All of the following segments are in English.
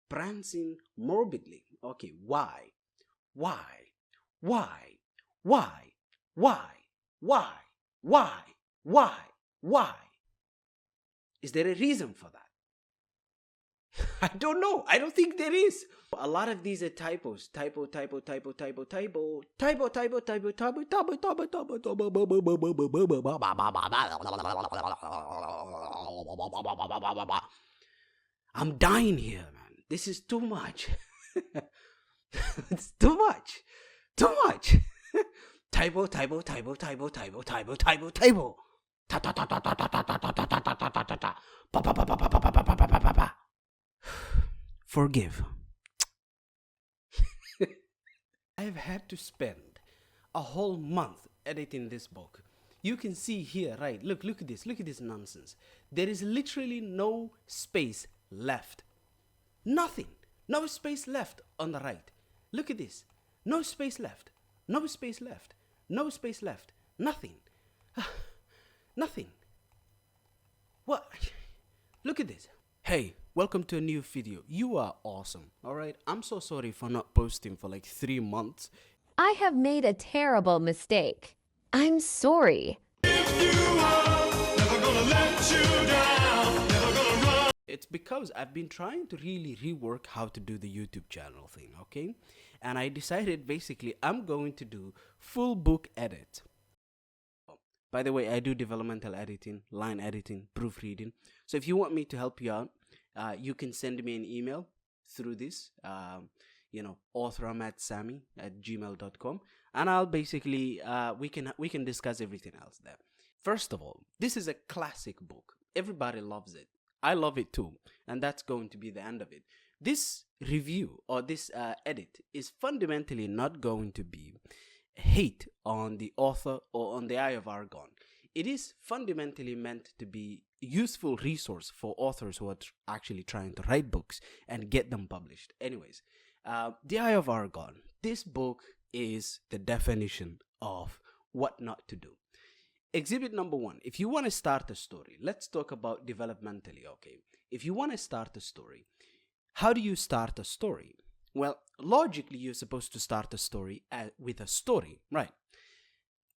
prancing morbidly. Okay, why? Why? Why? Why? Why? Why? Why? Why? Why? Is there a reason for that? I don't know. I don't think there is. A lot of these are typos. Typo. I'm dying here, man. This is too much. It's too much. Too much. Typo. Forgive. I've had to spend a whole month editing this book. You can see here, right? Look at this. Look at this nonsense. There is literally no space left. Nothing. No space left on the right. Look at this. No space left. No space left. No space left. Nothing. Nothing. What? Look at this. Hey, welcome to a new video. You are awesome. Alright? I'm so sorry for not posting for like 3 months. I have made a terrible mistake. I'm sorry. It's because I've been trying to really rework how to do the YouTube channel thing, okay? And I decided basically I'm going to do full book edit. By the way, I do developmental editing, line editing, proofreading. So if you want me to help you out, you can send me an email through this, authorahmadsami@gmail.com, and I'll basically, we can discuss everything else there. First of all, this is a classic book. Everybody loves it. I love it too, and that's going to be the end of it. This review or this edit is fundamentally not going to be hate on the author or on the Eye of Argon. It is fundamentally meant to be a useful resource for authors who are actually trying to write books and get them published. Anyways, the Eye of Argon. This book is the definition of what not to do. Exhibit number 1. If you want to start a story, let's talk about developmentally, okay? If you want to start a story, how do you start a story? Well, logically, you're supposed to start a story with a story, right?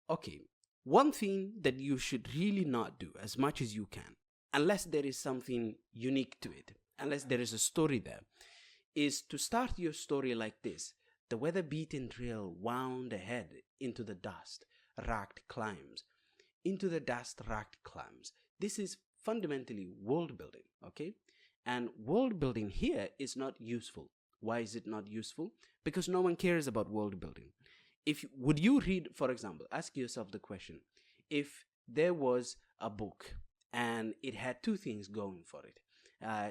Okay, one thing that you should really not do as much as you can, unless there is something unique to it, unless there is a story there, is to start your story like this. The weather-beaten trail wound ahead into the dust-racked climbs. Into the dust-racked climbs. This is fundamentally world building, okay? And world building here is not useful. Why is it not useful? Because no one cares about world building. Would you read, for example, ask yourself the question, if there was a book and it had 2 things going for it.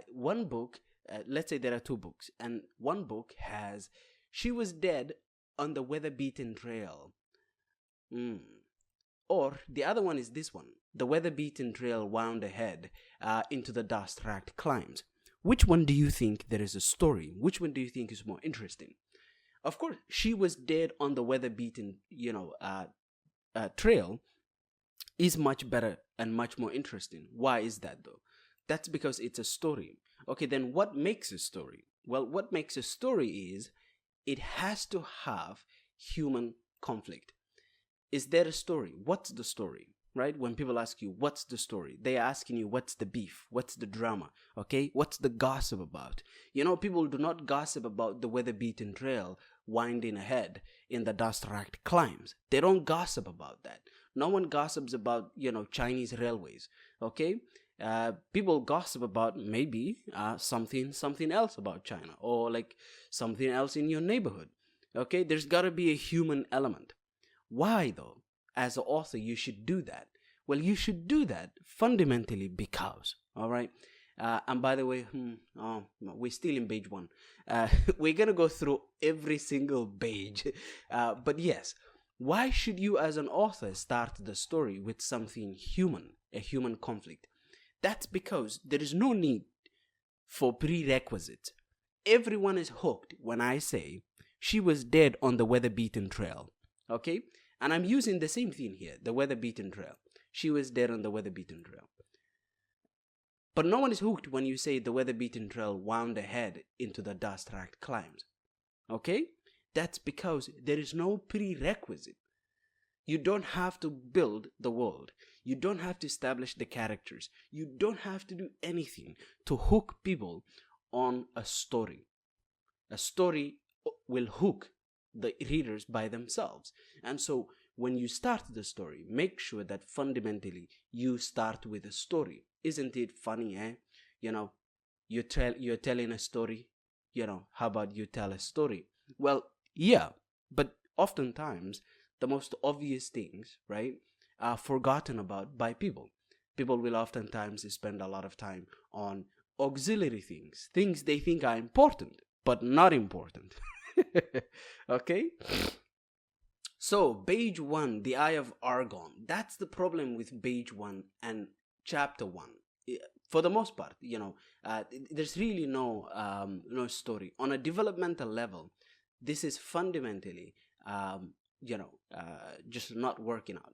One book, let's say there are 2 books, and one book has, she was dead on the weather-beaten trail. Or the other one is this one, the weather-beaten trail wound ahead into the dust-racked climbs. Which one do you think there is a story? Which one do you think is more interesting? Of course, she was dead on the weather-beaten, trail is much better and much more interesting. Why is that though? That's because it's a story. Okay, then what makes a story? Well, what makes a story is it has to have human conflict. Is there a story? What's the story? Right? When people ask you, what's the story? They are asking you, what's the beef? What's the drama? Okay? What's the gossip about? People do not gossip about the weather-beaten trail winding ahead in the dust-racked climbs. They don't gossip about that. No one gossips about, Chinese railways. Okay? People gossip about maybe something else about China, or like something else in your neighborhood. Okay? There's got to be a human element. Why though? As an author, you should do that. Well, you should do that fundamentally because, all right? And by the way, we're still in page 1. We're going to go through every single page. But yes, why should you as an author start the story with something human, a human conflict? That's because there is no need for prerequisites. Everyone is hooked when I say she was dead on the weather-beaten trail. Okay? And I'm using the same thing here, the weather-beaten trail. She was dead on the weather-beaten trail. But no one is hooked when you say the weather-beaten trail wound ahead into the dust-racked climbs. Okay? That's because there is no prerequisite. You don't have to build the world. You don't have to establish the characters. You don't have to do anything to hook people on a story. A story will hook the readers by themselves. And so when you start the story, make sure that fundamentally you start with a story. Isn't it funny, eh? You know, you're telling a story. You know, how about you tell a story? Well, yeah, but oftentimes the most obvious things, right, are forgotten about by people. People will oftentimes spend a lot of time on auxiliary things they think are important, but not important. Okay? So, page 1, the Eye of Argon. That's the problem with page 1 and chapter 1. For the most part, there's really no story. On a developmental level, this is fundamentally, just not working out.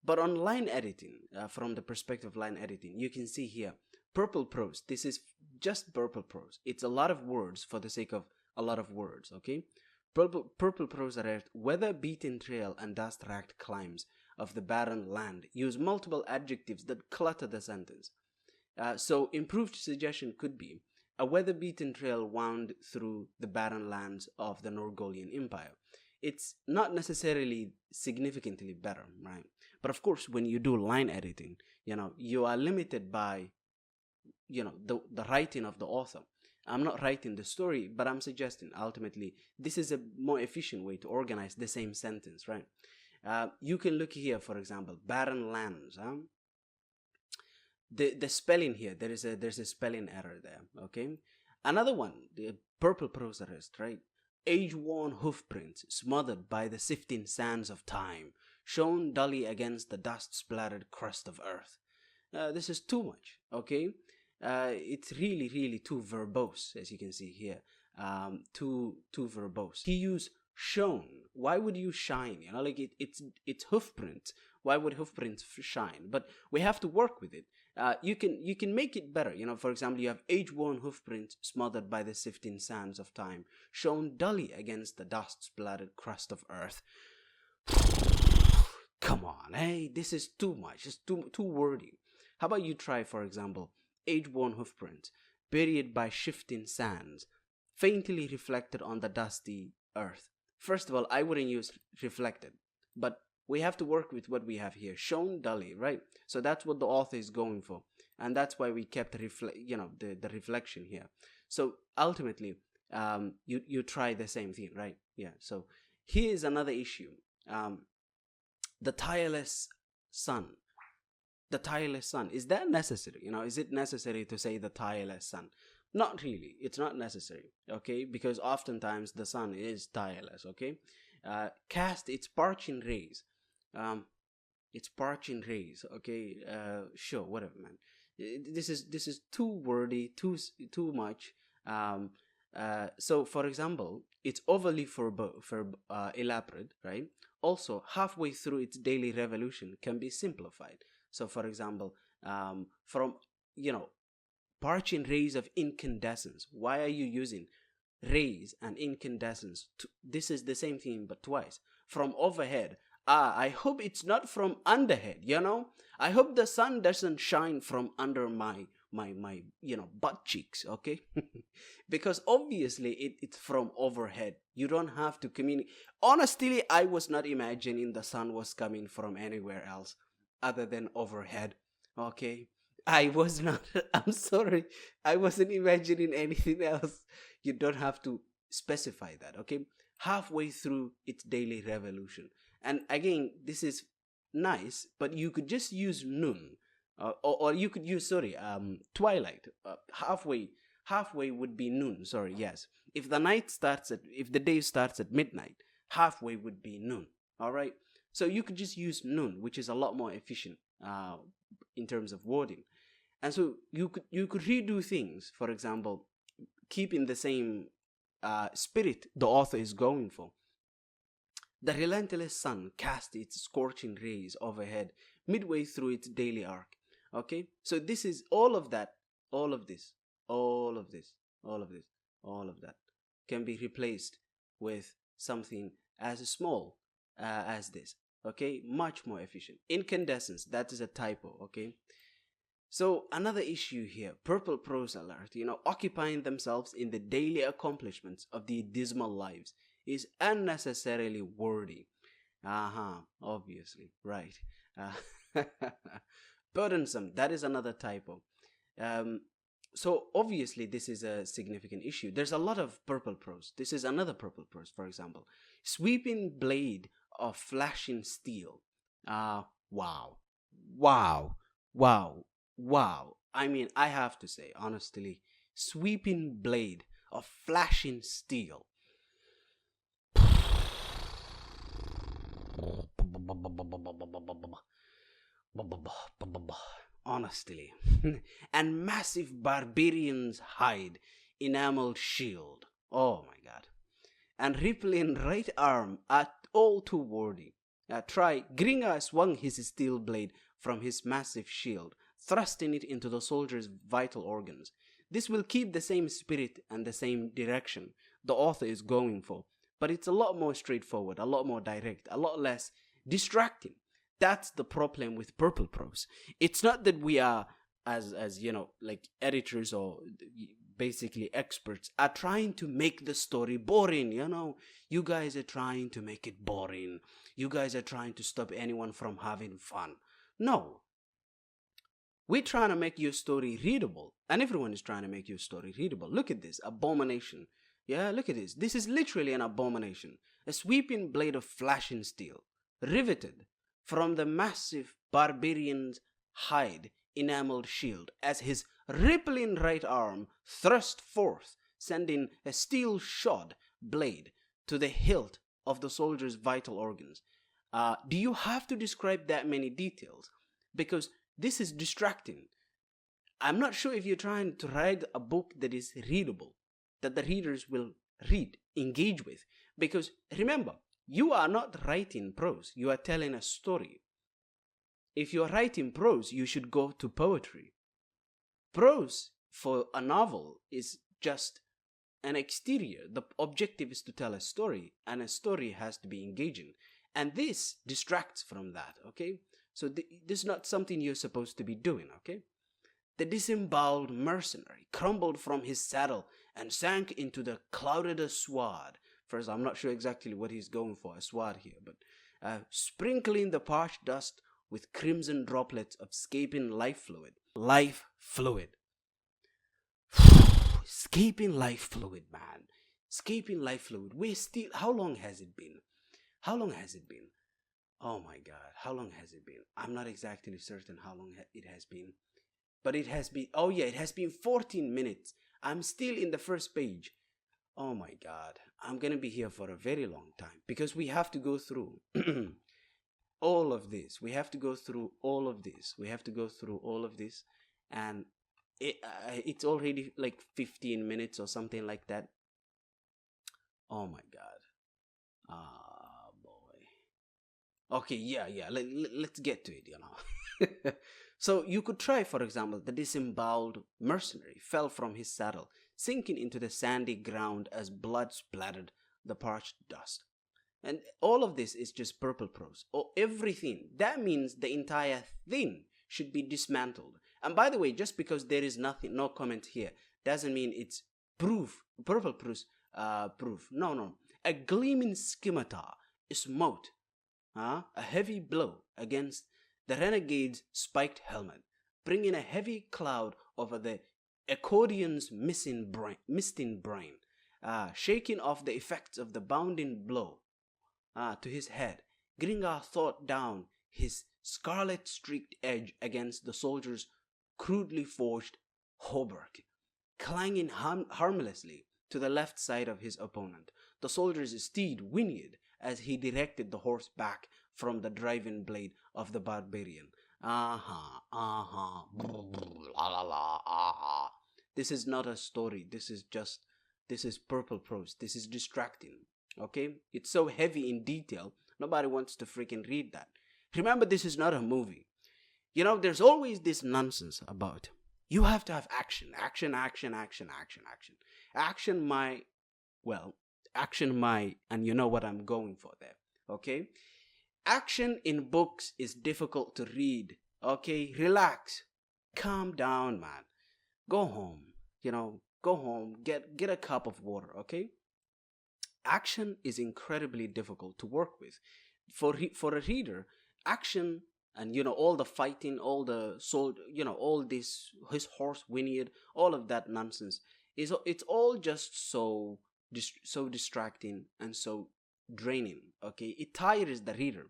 But on line editing, from the perspective of line editing, you can see here, purple prose. This is just purple prose. It's a lot of words for the sake of a lot of words, okay? Purple prose arrest, weather-beaten trail and dust-racked climbs of the barren land use multiple adjectives that clutter the sentence. So improved suggestion could be, a weather-beaten trail wound through the barren lands of the Norgolian Empire. It's not necessarily significantly better, right? But of course, when you do line editing, you are limited by, the writing of the author. I'm not writing the story, but I'm suggesting ultimately this is a more efficient way to organize the same sentence, right? You can look here, for example, barren lands. The spelling here, there's a spelling error there, okay? Another one, the purple prose arrest, right? Age-worn hoofprints smothered by the sifting sands of time, shone dully against the dust-splattered crust of earth. This is too much, okay? It's really, really too verbose, as you can see here. Too verbose. He used shone. Why would you shine? It's hoofprints. Why would hoofprints shine? But we have to work with it. You can make it better. For example, you have age-worn hoofprints smothered by the sifting sands of time, shone dully against the dust-splattered crust of earth. Come on, hey, this is too much. It's too wordy. How about you try, for example, age-worn hoofprints, buried by shifting sands, faintly reflected on the dusty earth. First of all, I wouldn't use reflected, but we have to work with what we have here, shown dully, right? So that's what the author is going for, and that's why we kept the reflection here. So ultimately, you try the same thing, right? Yeah. So here is another issue: the tireless sun. The tireless sun, is that necessary? Is it necessary to say the tireless sun? Not really. It's not necessary, okay? Because oftentimes the sun is tireless, okay? Cast its parching rays. Okay? Sure, whatever, man. This is too wordy, too much. So, for example, it's overly elaborate, right? Also, halfway through its daily revolution can be simplified. So, for example, from, parching rays of incandescence. Why are you using rays and incandescence? This is the same thing, but twice. From overhead. I hope it's not from underhead, I hope the sun doesn't shine from under my butt cheeks, okay? Because obviously it's from overhead. You don't have to communicate. Honestly, I was not imagining the sun was coming from anywhere else other than overhead, okay? I was not. I'm sorry. I wasn't imagining anything else. You don't have to specify that, okay? Halfway through its daily revolution. And again, this is nice, but you could just use noon. Or you could use, twilight. Halfway would be noon, yes. If the day starts at midnight, halfway would be noon, all right? So you could just use noon, which is a lot more efficient in terms of wording. And so you could redo things, for example, keeping the same spirit the author is going for. The relentless sun cast its scorching rays overhead midway through its daily arc. Okay, so this is all of that all of this, all of this, all of this, all of that can be replaced with something as small as this. Okay, much more efficient. Incandescence, that is a typo. Okay, so another issue here, purple prose alert, occupying themselves in the daily accomplishments of the dismal lives is unnecessarily wordy. Obviously, right. Burdensome, that is another typo. So obviously this is a significant issue. There's a lot of purple prose. This is another purple prose, for example. Sweeping blade of flashing steel. Wow. Wow. Wow. Wow. I mean, I have to say, honestly, sweeping blade of flashing steel. Honestly. And massive barbarian's hide enameled shield. Oh my god. And rippling right arm at all too wordy. Try, Gringa swung his steel blade from his massive shield, thrusting it into the soldier's vital organs. This will keep the same spirit and the same direction the author is going for, but it's a lot more straightforward, a lot more direct, a lot less distracting. That's the problem with purple prose. It's not that we are, as like editors or basically experts, are trying to make the story boring. You guys are trying to make it boring. You guys are trying to stop anyone from having fun. No. We're trying to make your story readable, and everyone is trying to make your story readable. Look at this abomination. Yeah, look at this. This is literally an abomination. A sweeping blade of flashing steel, riveted from the massive barbarian's hide enameled shield as his rippling right arm thrust forth, sending a steel-shod blade to the hilt of the soldier's vital organs. Do you have to describe that many details? Because this is distracting. I'm not sure if you're trying to write a book that is readable, that the readers will read, engage with. Because remember, you are not writing prose, you are telling a story. If you're writing prose, you should go to poetry. Prose for a novel is just an exterior. The objective is to tell a story, and a story has to be engaging. And this distracts from that, okay? So this is not something you're supposed to be doing, okay? The disemboweled mercenary crumbled from his saddle and sank into the clouded sward. First, I'm not sure exactly what he's going for, a sward here, but sprinkling the parched dust with crimson droplets of escaping life fluid. Life fluid. Escaping life fluid, man. Escaping life fluid. We're still... How long has it been? How long has it been? Oh my god, how long has it been? I'm not exactly certain how long it has been. But it has been... Oh yeah, it has been 14 minutes. I'm still in the first page. Oh my god, I'm gonna be here for a very long time. Because we have to go through all of this. We have to go through all of this. We have to go through all of this. And it's already like 15 minutes or something like that. Oh my god. Boy. Okay, yeah. Let's get to it, So you could try, for example, the disemboweled mercenary fell from his saddle, sinking into the sandy ground as blood splattered the parched dust. And all of this is just purple prose. Or everything. That means the entire thing should be dismantled. And by the way, just because there is no comment here, doesn't mean it's purple prose, proof. No. A gleaming scimitar smote a heavy blow against the renegade's spiked helmet, bringing a heavy cloud over the accordion's misting brain, shaking off the effects of the bounding blow to his head. Gringar thought down his scarlet-streaked edge against the soldier's crudely forged hauberk, clanging harmlessly to the left side of his opponent. The soldier's steed whinnied as he directed the horse back from the driving blade of the barbarian. This is not a story. This is purple prose. This is distracting. Okay? It's so heavy in detail, nobody wants to freaking read that. Remember, this is not a movie. There's always this nonsense about You have to have action, action, action, action, action, action. Action action my, and you know what I'm going for there, okay? Action in books is difficult to read, okay? Relax, calm down, man. Go home, go home, get a cup of water, okay? Action is incredibly difficult to work with. For a reader, action and all the fighting, all the soul, all this, his horse whinnied, all of that nonsense it's all just so distracting and so draining, okay? It tires the reader,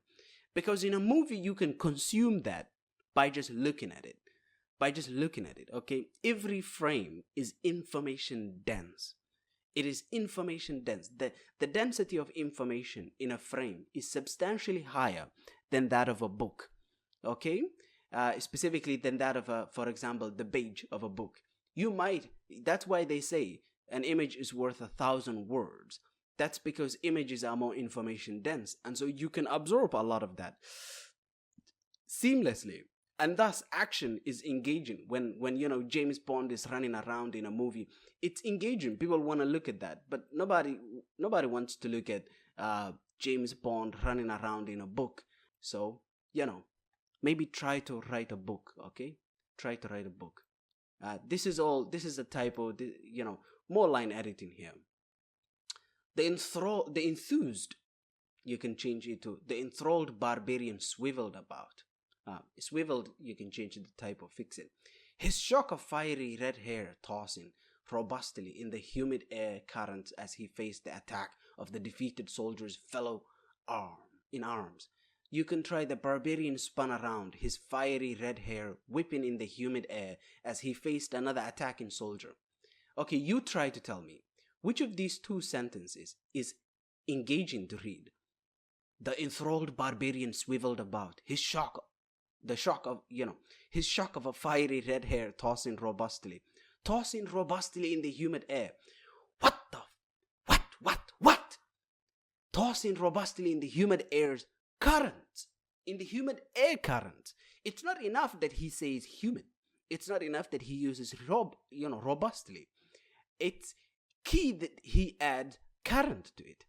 because in a movie you can consume that by just looking at it, okay? Every frame is information dense. It is information dense. The density of information in a frame is substantially higher than that of a book, okay? Specifically than that of for example, the page of a book. That's why they say an image is worth 1,000 words. That's because images are more information dense, and so you can absorb a lot of that seamlessly. And thus action is engaging. When James Bond is running around in a movie, it's engaging. People want to look at that, but nobody wants to look at James Bond running around in a book. So maybe try to write a book, okay? Try to write a book. This is a typo, more line editing here. The enthused, you can change it to the enthralled barbarian swiveled about. Swiveled, you can change the typo, fix it. His shock of fiery red hair tossing robustly in the humid air currents as he faced the attack of the defeated soldier's fellow in arms. You can try the barbarian spun around, his fiery red hair whipping in the humid air as he faced another attacking soldier. Okay, you try to tell me, which of these two sentences is engaging to read? The enthralled barbarian swiveled about, his shock of a fiery red hair tossing robustly in the humid air. What? Tossing robustly in the humid air's currents. In the humid air currents. It's not enough that he says humid. It's not enough that he uses robustly. It's key that he adds current to it.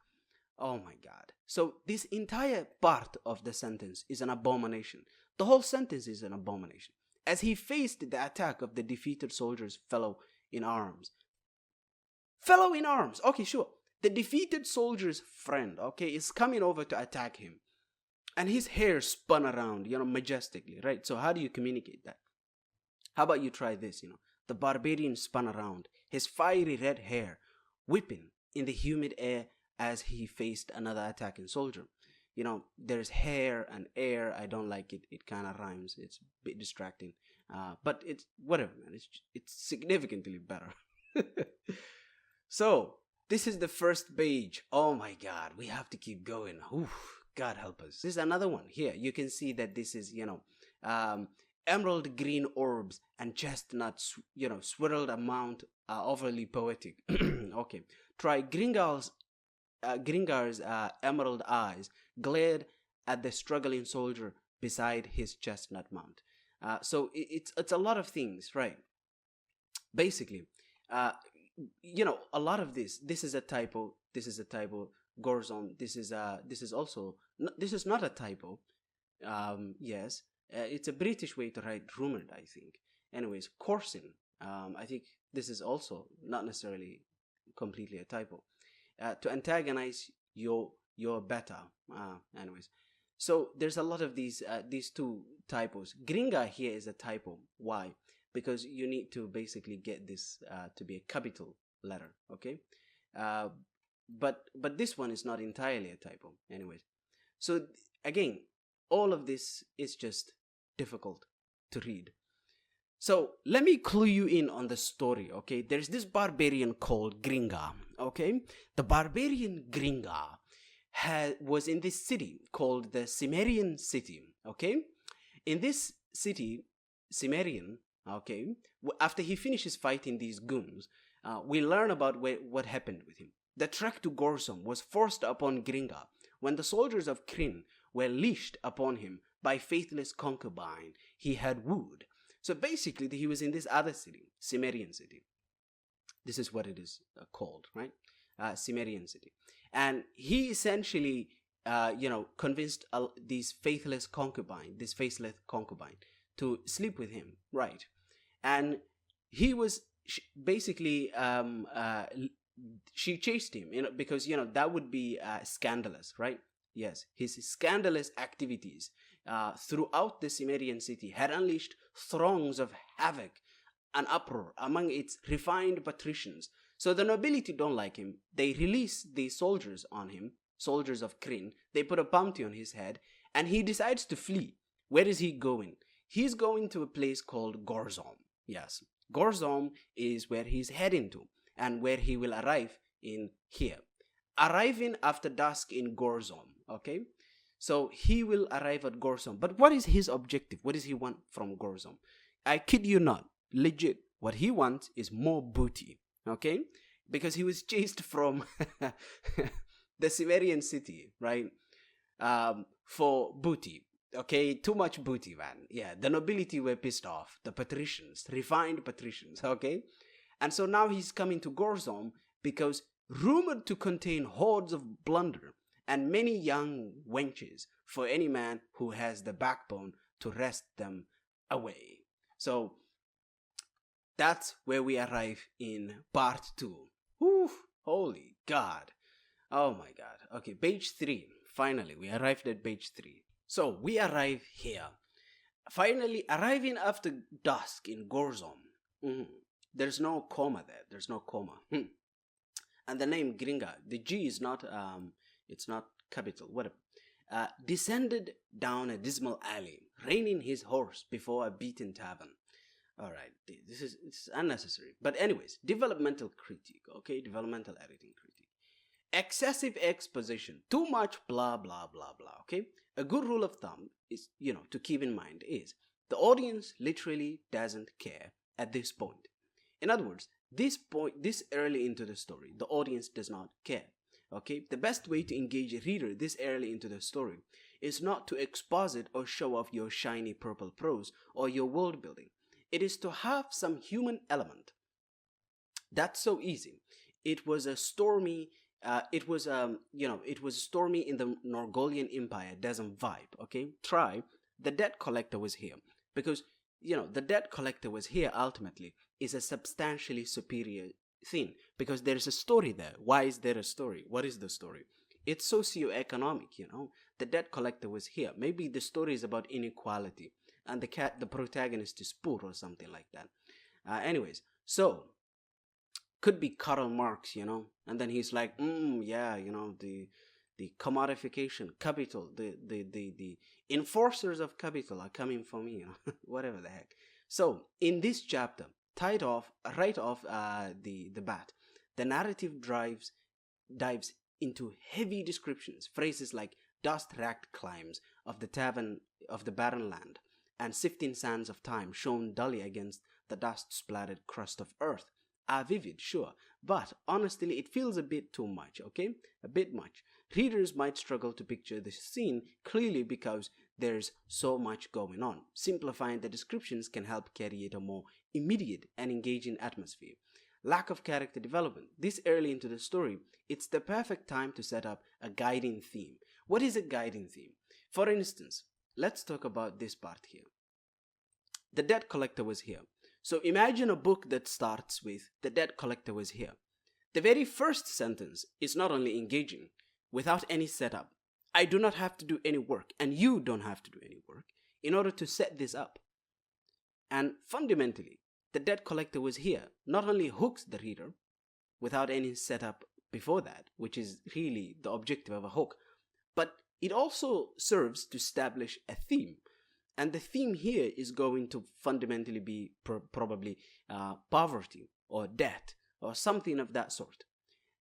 Oh my God. So this entire part of the sentence is an abomination. The whole sentence is an abomination. As he faced the attack of the defeated soldier's fellow in arms. Okay, sure. The defeated soldier's friend, okay, is coming over to attack him. And his hair spun around, majestically, right? So how do you communicate that? How about you try this, The barbarian spun around, his fiery red hair whipping in the humid air as he faced another attacking soldier. There's hair and air. I don't like it. It kind of rhymes. It's a bit distracting. But it's whatever, man. It's significantly better. So this is the first page. Oh my God, we have to keep going. Oof, God help us. This is another one here. You can see that this is, emerald green orbs and chestnuts, swirled amount overly poetic. Okay. Try Gringar's emerald eyes glared at the struggling soldier beside his chestnut mount. So it's a lot of things, right? Basically, a lot of this is a typo. Gorzon, this is not a typo. Yes, it's a British way to write rumored, I think. Anyways, coursing. I think this is also not necessarily completely a typo. To antagonize your better. Anyways, so there's a lot of these two typos. Gringa here is a typo. Why? Because you need to basically get this to be a capital letter. Okay. But this one is not entirely a typo. Anyways, so again, all of this is just difficult to read. So let me clue you in on the story, okay? There's this barbarian called Gringa, okay? The barbarian Gringa was in this city called the Cimmerian city, okay? In this city, Cimmerian, okay, after he finishes fighting these goons, we learn about what happened with him. The trek to Gorsum was forced upon Gringa when the soldiers of Kryn were leashed upon him by faithless concubine he had wooed. So basically, he was in this other city, Cimmerian city. This is what it is called, right? Cimmerian city. And he essentially, convinced this faithless concubine, to sleep with him, right? And he was basically, she chased him, because, that would be scandalous, right? Yes, his scandalous activities throughout the Cimmerian city had unleashed throngs of havoc and uproar among its refined patricians. So the nobility don't like him. They release the soldiers on him, soldiers of Kryn. They put a bounty on his head, and he decides to flee. Where is he going? He's going to a place called Gorzom. Yes, Gorzom is where he's heading to, and where he will arrive in here. Arriving after dusk in Gorzom, okay? So he will arrive at Gorzom. But what is his objective? What does he want from Gorzom? I kid you not, legit, what he wants is more booty, okay? Because he was chased from the Cimmerian city, right? For booty, okay? Too much booty, man. Yeah, the nobility were pissed off. The patricians, refined patricians, okay? And so now he's coming to Gorzom because rumored to contain hordes of plunder and many young wenches for any man who has the backbone to wrest them away. So that's where we arrive in part 2. Whew, holy God. Oh my God. Okay, page 3. Finally, we arrived at page 3. So we arrive here. Finally, arriving after dusk in Gorzom. There's no comma there. There's no comma. And the name Gringa, the G is not, it's not capital, whatever. Descended down a dismal alley, reining his horse before a beaten tavern. All right, it's unnecessary. But anyways, developmental critique, okay? Developmental editing critique. Excessive exposition, too much blah, blah, blah, blah, okay? A good rule of thumb is, to keep in mind is the audience literally doesn't care at this point. In other words, this early into the story, the audience does not care. Okay, the best way to engage a reader this early into the story is not to exposit or show off your shiny purple prose or your world building. It is to have some human element. That's so easy. It was stormy in the Norgolian Empire doesn't vibe. Okay, try the debt collector was here because the debt collector was here ultimately is a substantially superior thing because there's a story there. Why is there a story? What is the story? It's socio-economic, The debt collector was here. Maybe the story is about inequality and the protagonist is poor or something like that. Anyways, so could be Karl Marx, and then he's like, the commodification, capital, the enforcers of capital are coming for me, whatever the heck. So in this chapter, right off the bat, the narrative dives into heavy descriptions, phrases like dust-racked climbs of the barren land and sifting sands of time shown dully against the dust-splattered crust of earth are vivid, sure, but honestly it feels a bit too much, okay? A bit much. Readers might struggle to picture the scene clearly because there's so much going on. Simplifying the descriptions can help create a more immediate and engaging atmosphere. Lack of character development. This early into the story, it's the perfect time to set up a guiding theme. What is a guiding theme? For instance, let's talk about this part here. The debt collector was here. So imagine a book that starts with the debt collector was here. The very first sentence is not only engaging, without any setup. I do not have to do any work, and you don't have to do any work in order to set this up. And fundamentally, the debt collector was here not only hooks the reader without any setup before that, which is really the objective of a hook, but it also serves to establish a theme. And the theme here is going to fundamentally be probably poverty or debt or something of that sort.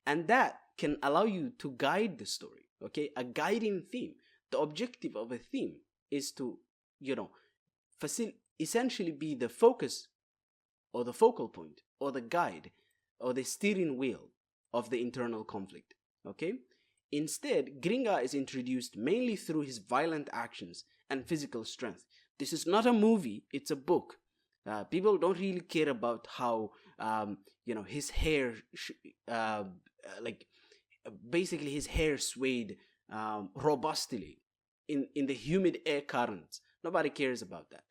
And that can allow you to guide the story, okay? A guiding theme. The objective of a theme is to, essentially be the focus or the focal point or the guide or the steering wheel of the internal conflict, okay? Instead, Gringa is introduced mainly through his violent actions and physical strength. This is not a movie, it's a book. People don't really care about how his hair like basically his hair swayed robustly in the humid air currents. Nobody cares about that.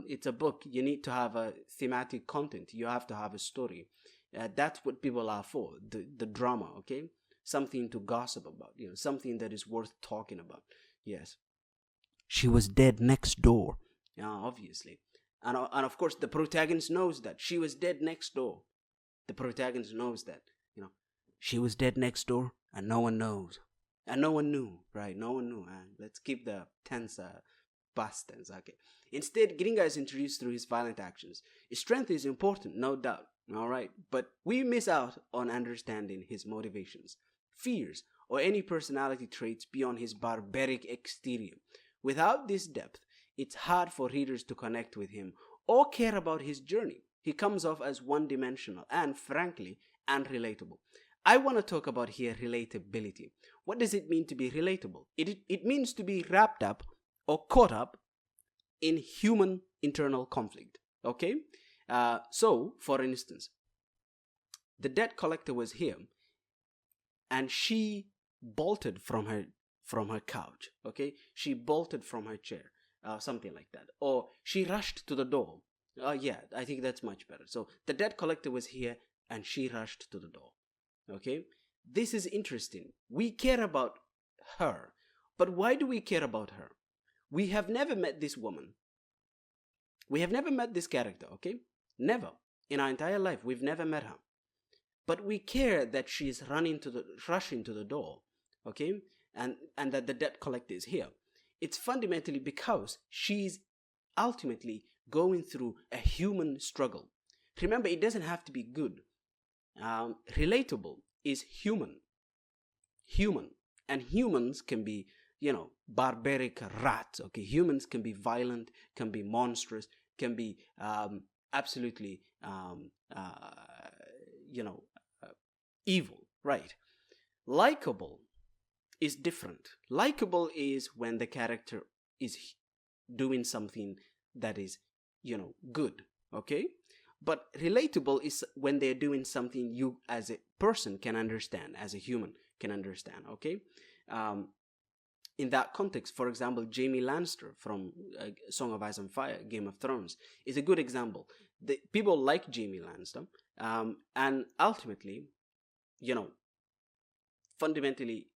It's a book. You need to have a thematic content. You have to have a story. That's what people are for. The drama, okay? Something to gossip about, something that is worth talking about. Yes. She was dead next door. Obviously. And of course, the protagonist knows that. She was dead next door. The protagonist knows that, she was dead next door and no one knows. And no one knew, right? No one knew. Let's keep the tense, past tense, okay? Instead, Gringa is introduced through his violent actions. His strength is important, no doubt, all right? But we miss out on understanding his motivations, fears, or any personality traits beyond his barbaric exterior. Without this depth, it's hard for readers to connect with him or care about his journey. He comes off as one-dimensional and, frankly, unrelatable. I want to talk about here relatability. What does it mean to be relatable? It means to be wrapped up or caught up in human internal conflict. Okay? So, for instance, the debt collector was here and she bolted from her couch. Okay? She bolted from her chair. Something like that. Or she rushed to the door. Yeah, I think that's much better. So the debt collector was here and she rushed to the door. Okay? This is interesting. We care about her. But why do we care about her? We have never met this woman. We have never met this character, okay? Never. In our entire life, we've never met her. But we care that she's rushing to the door, okay? And that the debt collector is here. It's fundamentally because she's ultimately going through a human struggle. Remember, it doesn't have to be good. Relatable is human. Human. And humans can be, barbaric rats, okay? Humans can be violent, can be monstrous, can be absolutely, evil, right? Likeable is different. Likeable is when the character is doing something that is, good, okay? But relatable is when they're doing something you as a person can understand, as a human can understand, okay? In that context, for example, Jaime Lannister from Song of Ice and Fire, Game of Thrones, is a good example. People like Jaime Lannister, and ultimately, fundamentally,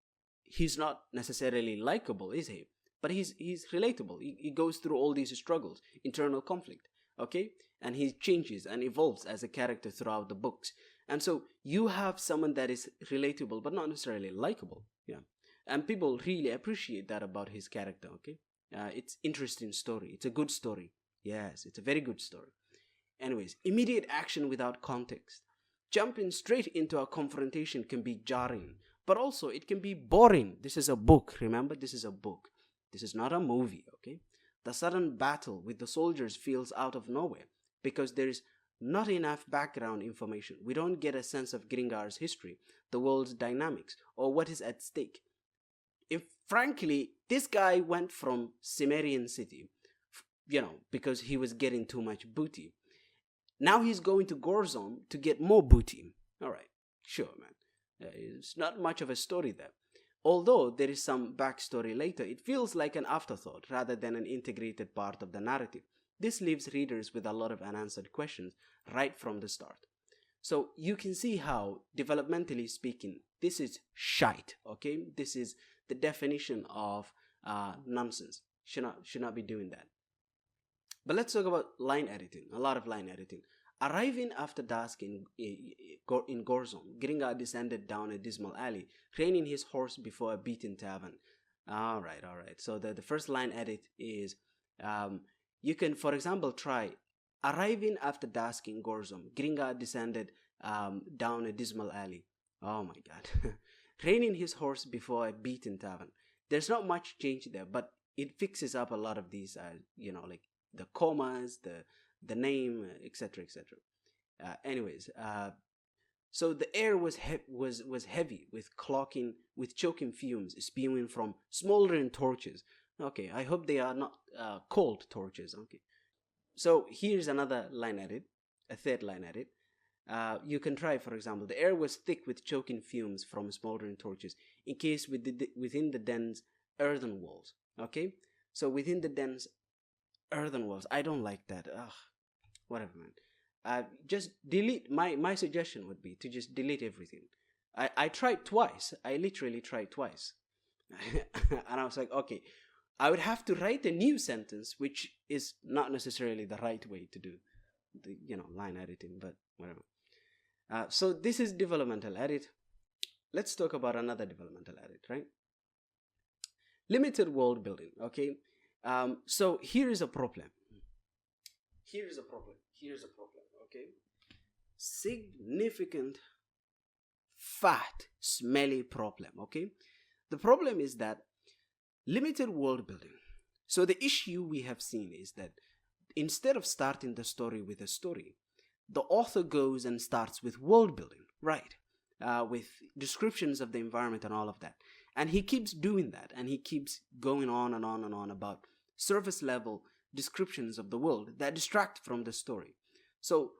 he's not necessarily likable, is he? But he's relatable. He goes through all these struggles, internal conflict, okay? And he changes and evolves as a character throughout the books. And so you have someone that is relatable, but not necessarily likable, yeah. And people really appreciate that about his character, okay? It's interesting story. It's a good story. Yes, it's a very good story. Anyways, immediate action without context. Jumping straight into a confrontation can be jarring, but also it can be boring. This is a book, remember? This is a book. This is not a movie, okay? The sudden battle with the soldiers feels out of nowhere because there is not enough background information. We don't get a sense of Gringar's history, the world's dynamics, or what is at stake. Frankly, this guy went from Cimmerian City, because he was getting too much booty. Now he's going to Gorzon to get more booty. All right, sure, man. It's not much of a story there. Although there is some backstory later, it feels like an afterthought rather than an integrated part of the narrative. This leaves readers with a lot of unanswered questions right from the start. So you can see how, developmentally speaking, this is shite, okay? This is the definition of nonsense. Should not be doing that. But let's talk about line editing. A lot of line editing. Arriving after dusk in Gorzon, Gringa descended down a dismal alley, reining his horse before a beaten tavern. All right. So the first line edit is, you can, for example, try, arriving after dusk in Gorzon, Gringa descended down a dismal alley. Oh my god. Reining his horse before a beaten tavern. There's not much change there, but it fixes up a lot of these, like the commas, the name, etc., etc. So the air was heavy with choking fumes spewing from smoldering torches. Okay, I hope they are not cold torches. Okay, So here's another line edit, a third line edit. You can try, for example, the air was thick with choking fumes from smoldering torches, encased within the dense earthen walls. Okay, so within the dense earthen walls. I don't like that. Ugh, whatever, man. Just delete. My suggestion would be to just delete everything. I tried twice. I literally tried twice, and I was like, okay, I would have to write a new sentence, which is not necessarily the right way to do the line editing, but whatever. So this is developmental edit. Let's talk about another developmental edit, right? Limited world building. Okay. So here is a problem. Here's a problem. Okay. Significant, fat, smelly problem. Okay. The problem is that limited world building. So the issue we have seen is that instead of starting the story with a story, the author goes and starts with world building, right? With descriptions of the environment and all of that. And he keeps doing that, and he keeps going on and on and on about surface level descriptions of the world that distract from the story. So,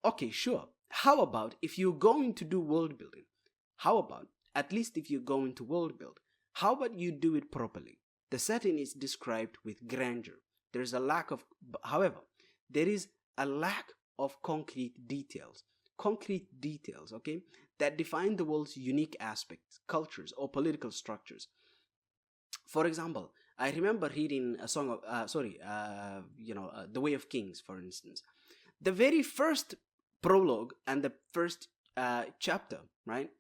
okay, sure. How about if you're going to do world building? How about, at least if you're going to world build, how about you do it properly? The setting is described with grandeur. There's a lack of, however, there is a lack of concrete details, okay, that define the world's unique aspects, cultures, or political structures. For example, I remember reading a song of, The Way of Kings, for instance. The very first prologue and the first chapter, right?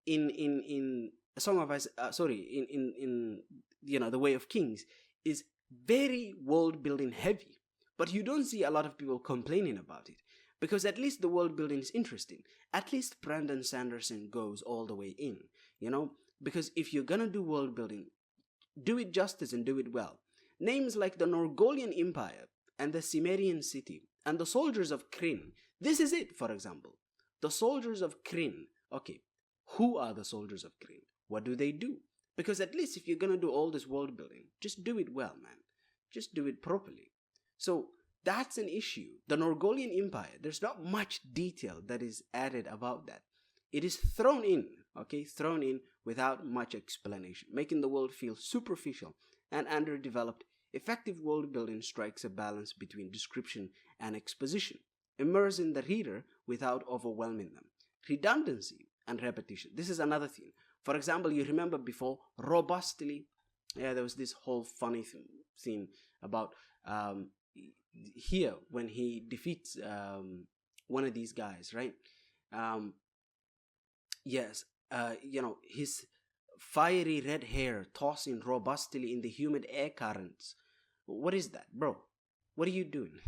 In a song of in The Way of Kings is very world building heavy, but you don't see a lot of people complaining about it because at least the world building is interesting. At least Brandon Sanderson goes all the way in, because if you're gonna do world building, do it justice and do it well. Names like the Norgolian Empire and the Cimmerian city and the soldiers of Kryn. This is it, for example. The soldiers of Kryn. Okay, who are the soldiers of Kryn? What do they do? Because at least if you're gonna do all this world building, just do it well, man. Just do it properly. So that's an issue. The Norgolian Empire, there's not much detail that is added about that. It is thrown in without much explanation, making the world feel superficial and underdeveloped. Effective world building strikes a balance between description and exposition, immersing the reader without overwhelming them. Redundancy and repetition. This is another thing. For example, you remember before, robustly, there was this whole funny thing about here when he defeats one of these guys, right? His fiery red hair tossing robustly in the humid air currents. What is that, bro? What are you doing?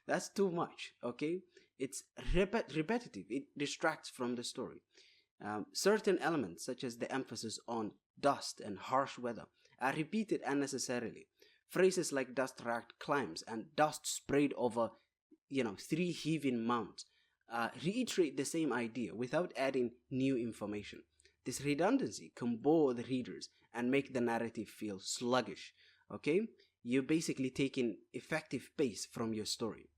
That's too much, okay? It's repetitive. It distracts from the story. Certain elements, such as the emphasis on dust and harsh weather, are repeated unnecessarily. Phrases like dust-racked climbs and dust sprayed over, 3 heaving mounts reiterate the same idea without adding new information. This redundancy can bore the readers and make the narrative feel sluggish, okay? You're basically taking effective pace from your story.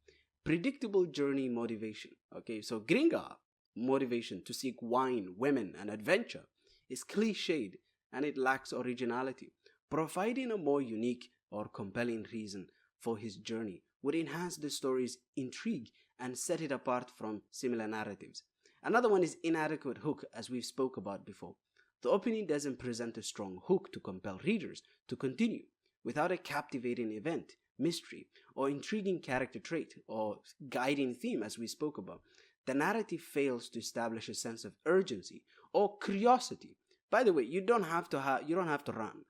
Predictable journey motivation, okay? So Gringa motivation to seek wine, women, and adventure is cliched and it lacks originality. Providing a more unique or compelling reason for his journey would enhance the story's intrigue and set it apart from similar narratives. Another one is inadequate hook, as we've spoke about before. The opening doesn't present a strong hook to compel readers to continue. Without a captivating event, mystery, or intriguing character trait, or guiding theme, as we spoke about, the narrative fails to establish a sense of urgency or curiosity. By the way, you don't have to run.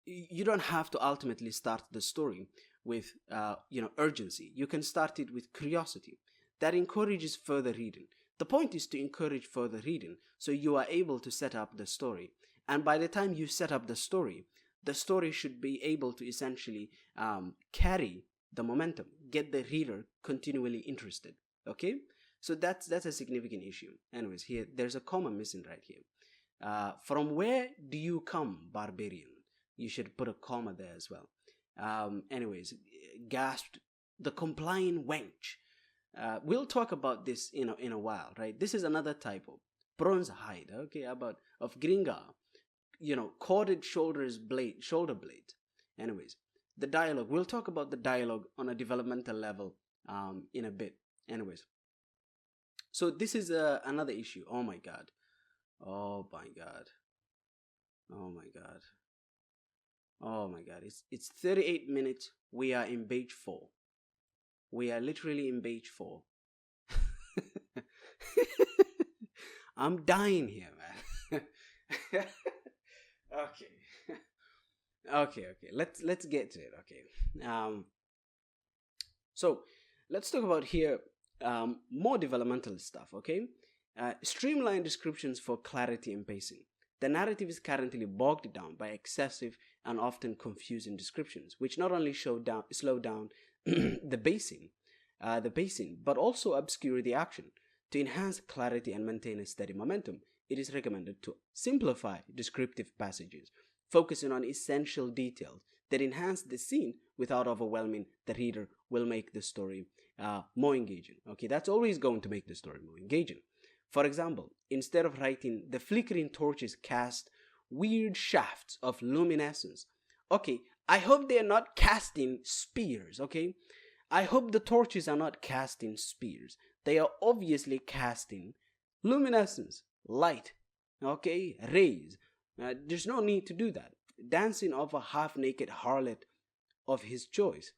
You don't have to ultimately start the story with urgency. You can start it with curiosity. That encourages further reading. The point is to encourage further reading so you are able to set up the story. And by the time you set up the story should be able to essentially carry the momentum, get the reader continually interested. Okay? So that's a significant issue. Anyways, here there's a comma missing right here. From where do you come, barbarian? You should put a comma there as well. Anyways, gasped the complying wench. We'll talk about this in a while, right? This is another typo. Bronze hide, okay, of gringa, corded shoulder blade. Anyways, the dialogue. We'll talk about the dialogue on a developmental level in a bit. Anyways, so this is another issue. Oh my god. Oh my god. Oh my god. Oh my god. It's 38 minutes. We are in page 4. We are literally in page 4. I'm dying here, man. Okay. Let's get to it. Okay. So let's talk about here more developmental stuff. Okay. Streamline descriptions for clarity and pacing. The narrative is currently bogged down by excessive and often confusing descriptions, which not only slow down the pacing, but also obscure the action. To enhance clarity and maintain a steady momentum, it is recommended to simplify descriptive passages, focusing on essential details that enhance the scene without overwhelming the reader. Will make the story more engaging. Okay, that's always going to make the story more engaging. For example, instead of writing "the flickering torches cast weird shafts of luminescence," okay, I hope they are not casting spears. Okay, I hope the torches are not casting spears. They are obviously casting luminescence, light, okay, rays. There's no need to do that. Dancing off a half-naked harlot of his choice.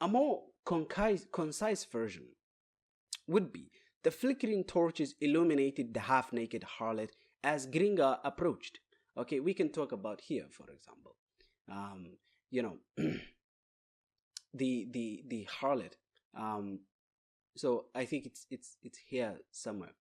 A more concise version would be: the flickering torches illuminated the half-naked harlot as Gringa approached. Okay, we can talk about here, for example. The harlot. So I think it's here somewhere.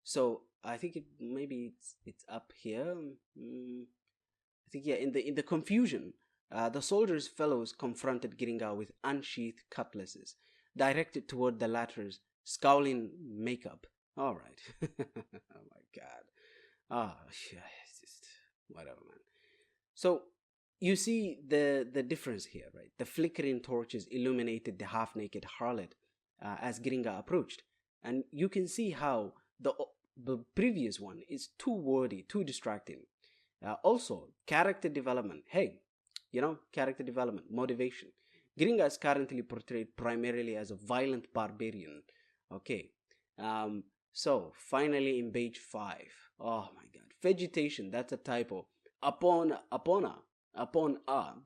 So I think it's up here. I think in the confusion, the soldiers' fellows confronted Gringa with unsheathed cutlasses, directed toward the latter's scowling makeup. All right. Oh my god. It's just whatever, man. So you see the difference here, right? The flickering torches illuminated the half-naked harlot as Gringa approached, and you can see how the previous one is too wordy, too distracting. Also, character development. Hey, character development, motivation. Gringa is currently portrayed primarily as a violent barbarian. Okay. So finally in page 5. Oh my god. Vegetation, that's a typo. Upon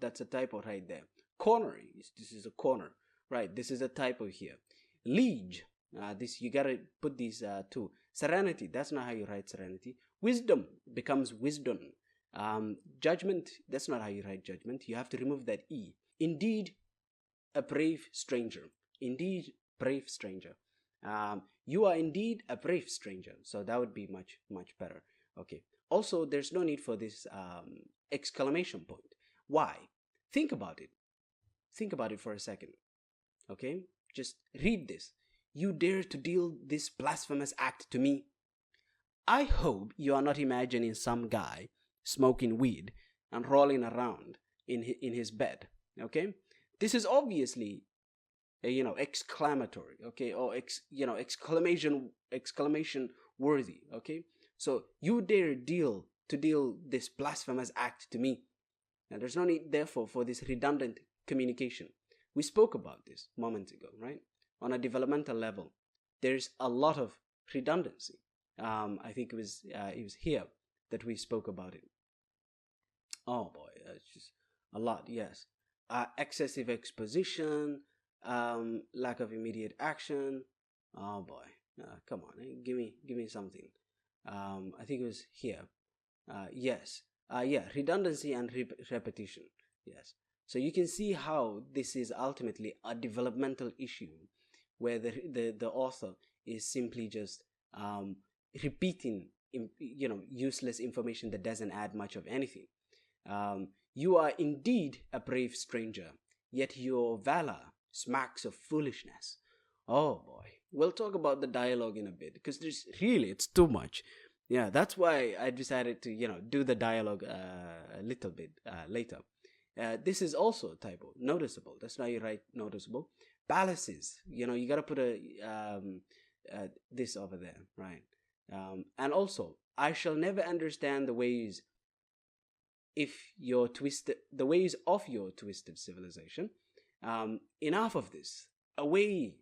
that's a typo right there. Corner, this is a corner. Right, this is a typo here. Liege, this you gotta put these two. Serenity, that's not how you write serenity. Wisdom becomes wisdom. Judgment, that's not how you write judgment. You have to remove that E. Indeed, a brave stranger. Indeed, brave stranger. You are indeed a brave stranger. So that would be much, much better. Okay. Also, there's no need for this exclamation point. Why? Think about it. Think about it for a second. Okay? Just read this. You dare to deal this blasphemous act to me? I hope you are not imagining some guy smoking weed and rolling around in his bed. Okay? This is obviously exclamatory, okay, or exclamation worthy. Okay, so you dare deal this blasphemous act to me, and there's no need therefore for this redundant communication. We spoke about this moments ago, right? On a developmental level, there's a lot of redundancy. I think it was here that we spoke about it. Oh boy, it's just a lot. Yes, excessive exposition. Lack of immediate action. Oh boy, come on, give me something. I think it was here. Yes, redundancy and repetition. Yes, so you can see how this is ultimately a developmental issue, where the author is simply just repeating useless information that doesn't add much of anything. You are indeed a brave stranger, yet your valor smacks of foolishness. Oh boy, we'll talk about the dialogue in a bit, because it's too much. Yeah, that's why I decided to, do the dialogue a little bit later. This is also a typo, noticeable. That's why you write noticeable. Palaces, you got to put this over there, right? And also, I shall never understand the ways the ways of your twisted civilization. Enough of this. Away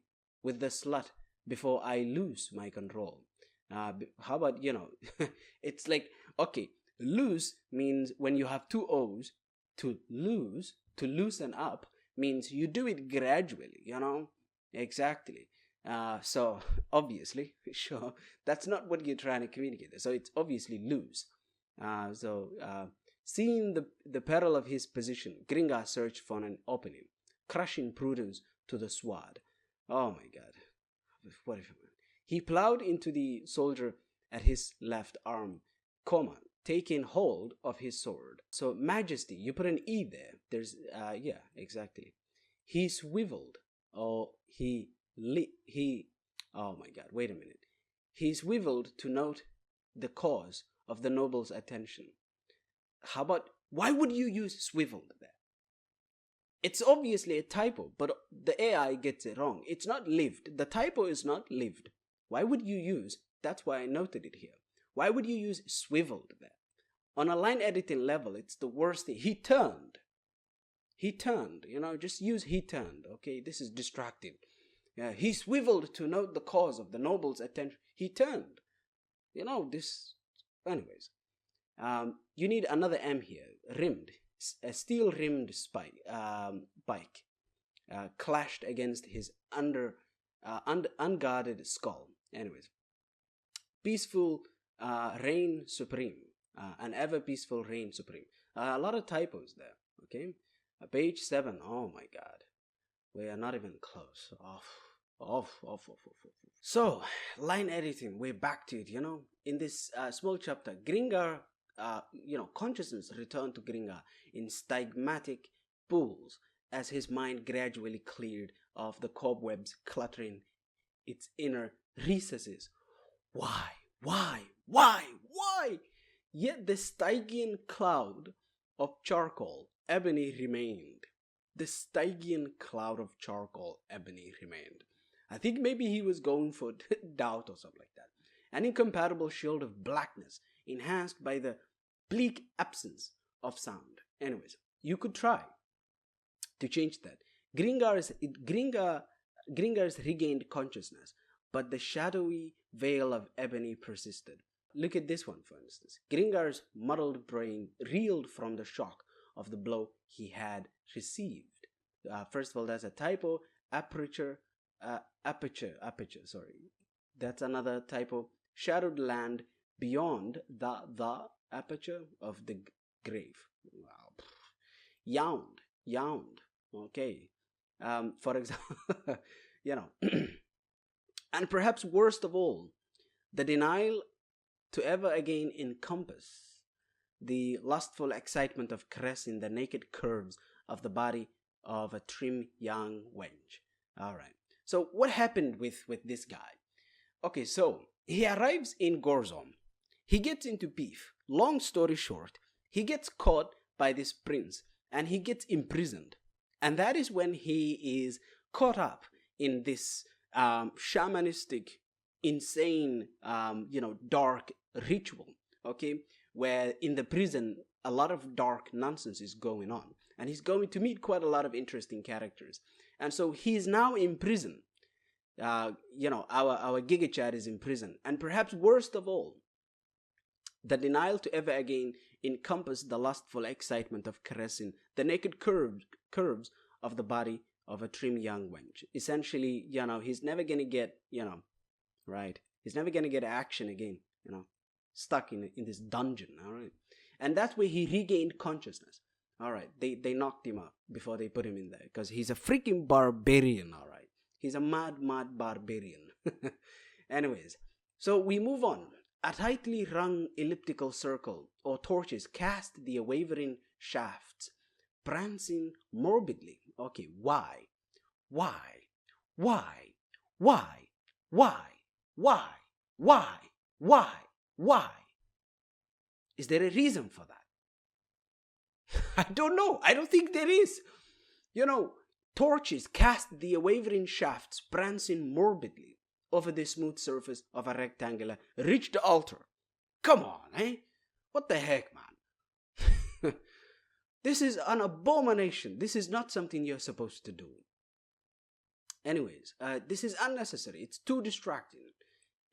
with the slut before I lose my control. How about, it's like, okay, lose means when you have two O's. To loosen up means you do it gradually, exactly. So obviously, sure, that's not what you're trying to communicate. So it's obviously lose. Seeing the peril of his position, Gringa searched for an opening, crushing prudence to the sword. Oh my God. What if he plowed into the soldier at his left arm, taking hold of his sword. So majesty, you put an E there. There's, yeah, exactly. He swiveled, or oh my God, wait a minute. He swiveled to note the cause of the noble's attention. How about, why would you use swiveled there? It's obviously a typo, but the AI gets it wrong. It's not lived. The typo is not lived. Why would you use, that's why I noted it here. Why would you use swiveled there? On a line editing level, it's the worst thing. He turned, just use he turned, okay? This is distracting. Yeah, he swiveled to note the cause of the noble's attention. He turned. This, anyways. You need another M here, rimmed. A steel-rimmed bike clashed against his unguarded skull. Anyways. Peaceful reign supreme. An ever peaceful reign supreme. A lot of typos there, okay? Page 7, oh my God. We are not even close. Off. So, line editing, we're back to it, In this small chapter, Gringa, consciousness returned to Gringa in stigmatic pools as his mind gradually cleared of the cobwebs cluttering its inner recesses. Why? Yet the Stygian cloud of charcoal ebony remained. The Stygian cloud of charcoal ebony remained. I think maybe he was going for doubt or something like that. An incompatible shield of blackness enhanced by the bleak absence of sound. Anyways, you could try to change that. Gringar's regained consciousness, but the shadowy veil of ebony persisted. Look at this one, for instance. Gringar's muddled brain reeled from the shock of the blow he had received. First of all, that's a typo. Aperture, sorry. That's another typo. Shadowed land beyond the aperture of the grave. Wow. Yawned. Okay. For example, and perhaps worst of all, the denial to ever again encompass the lustful excitement of caressing the naked curves of the body of a trim young wench. All right. So what happened with this guy? Okay, so he arrives in Gorzom. He gets into beef. Long story short, he gets caught by this prince and he gets imprisoned. And that is when he is caught up in this shamanistic, insane, dark ritual, okay, where in the prison a lot of dark nonsense is going on, and he's going to meet quite a lot of interesting characters. And so he's now in prison. Our Giga Chat is in prison, and perhaps worst of all, the denial to ever again encompass the lustful excitement of caressing the naked curves of the body of a trim young wench. Essentially, he's never gonna get, right? He's never gonna get action again, stuck in this dungeon, all right? And that's where he regained consciousness. All right, they knocked him up before they put him in there because he's a freaking barbarian, all right? He's a mad barbarian. Anyways, so we move on. A tightly rung elliptical circle or torches cast the wavering shafts, prancing morbidly. Okay, why? Is there a reason for that? I don't know. I don't think there is. Torches cast the wavering shafts, prancing morbidly over the smooth surface of a rectangular reached altar. Come on, eh? What the heck, man? This is an abomination. This is not something you're supposed to do. Anyways, this is unnecessary. It's too distracting.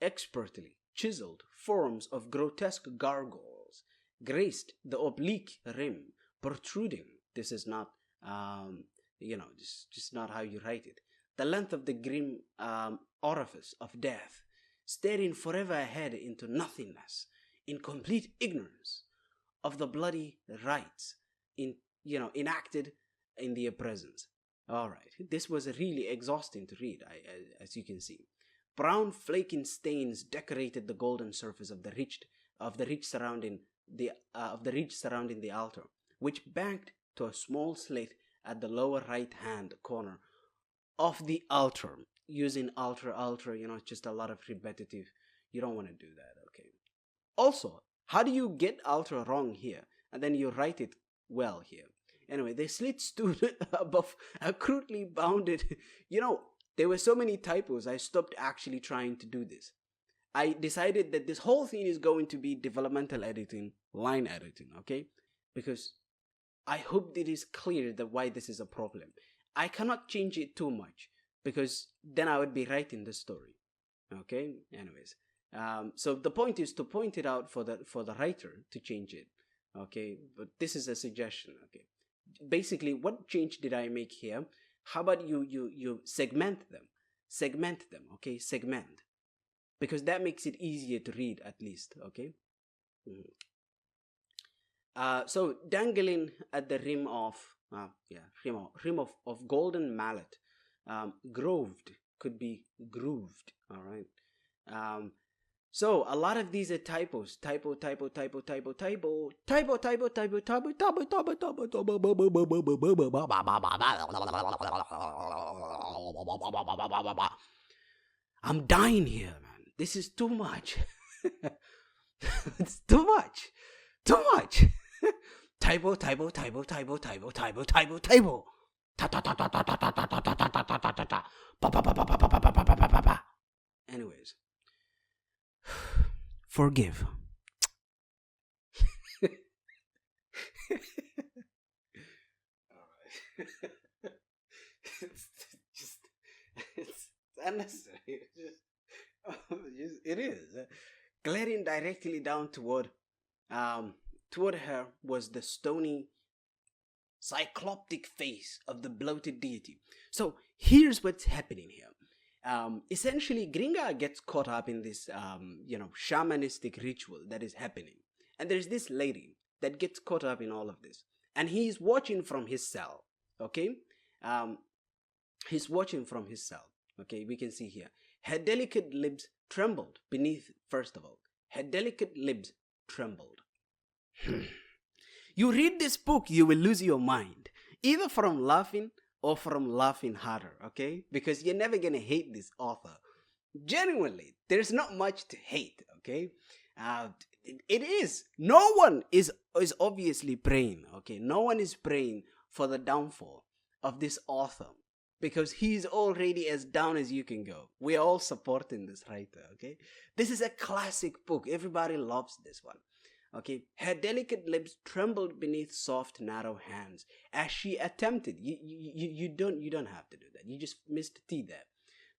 Expertly chiseled forms of grotesque gargoyles graced the oblique rim, protruding. This is not, just not how you write it. The length of the grim orifice of death, staring forever ahead into nothingness, in complete ignorance of the bloody rites enacted in their presence. All right, this was really exhausting to read, as you can see. Brown flaking stains decorated the golden surface of the ridge surrounding the altar, which banked to a small slit at the lower right-hand corner of the altar. Using altar, just a lot of repetitive. You don't want to do that, okay? Also, how do you get altar wrong here, and then you write it well here? Anyway, the slit stood above a crudely bounded. There were so many typos, I stopped actually trying to do this. I decided that this whole thing is going to be developmental editing, line editing, okay? Because I hope it is clear that why this is a problem. I cannot change it too much, because then I would be writing the story, okay? Anyways, so the point is to point it out for the writer to change it, okay? But this is a suggestion, okay? Basically, what change did I make here? How about you segment them, okay? Segment, because that makes it easier to read, at least, okay? So dangling at the rim of golden mallet, groved could be grooved, all right? So a lot of these are typos. Typo. I'm dying here, man. This is too much. It's too much. Too much. Typo. Anyways. Forgive. It's unnecessary. It is. Glaring directly down toward her was the stony, cycloptic face of the bloated deity. So here's what's happening here. Essentially, Gringa gets caught up in this, shamanistic ritual that is happening. And there's this lady that gets caught up in all of this. And he's watching from his cell, okay? He's watching from his cell, okay? We can see here. Her delicate lips trembled beneath, first of all. Her delicate lips trembled. You read this book, you will lose your mind. Either from laughing or from laughing harder, okay? Because you're never gonna hate this author. Genuinely, there's not much to hate, okay? It is. No one is obviously praying, okay? No one is praying for the downfall of this author, because he's already as down as you can go. We're all supporting this writer, okay? This is a classic book. Everybody loves this one. Okay, her delicate lips trembled beneath soft, narrow hands as she attempted. You don't have to do that. You just missed T there.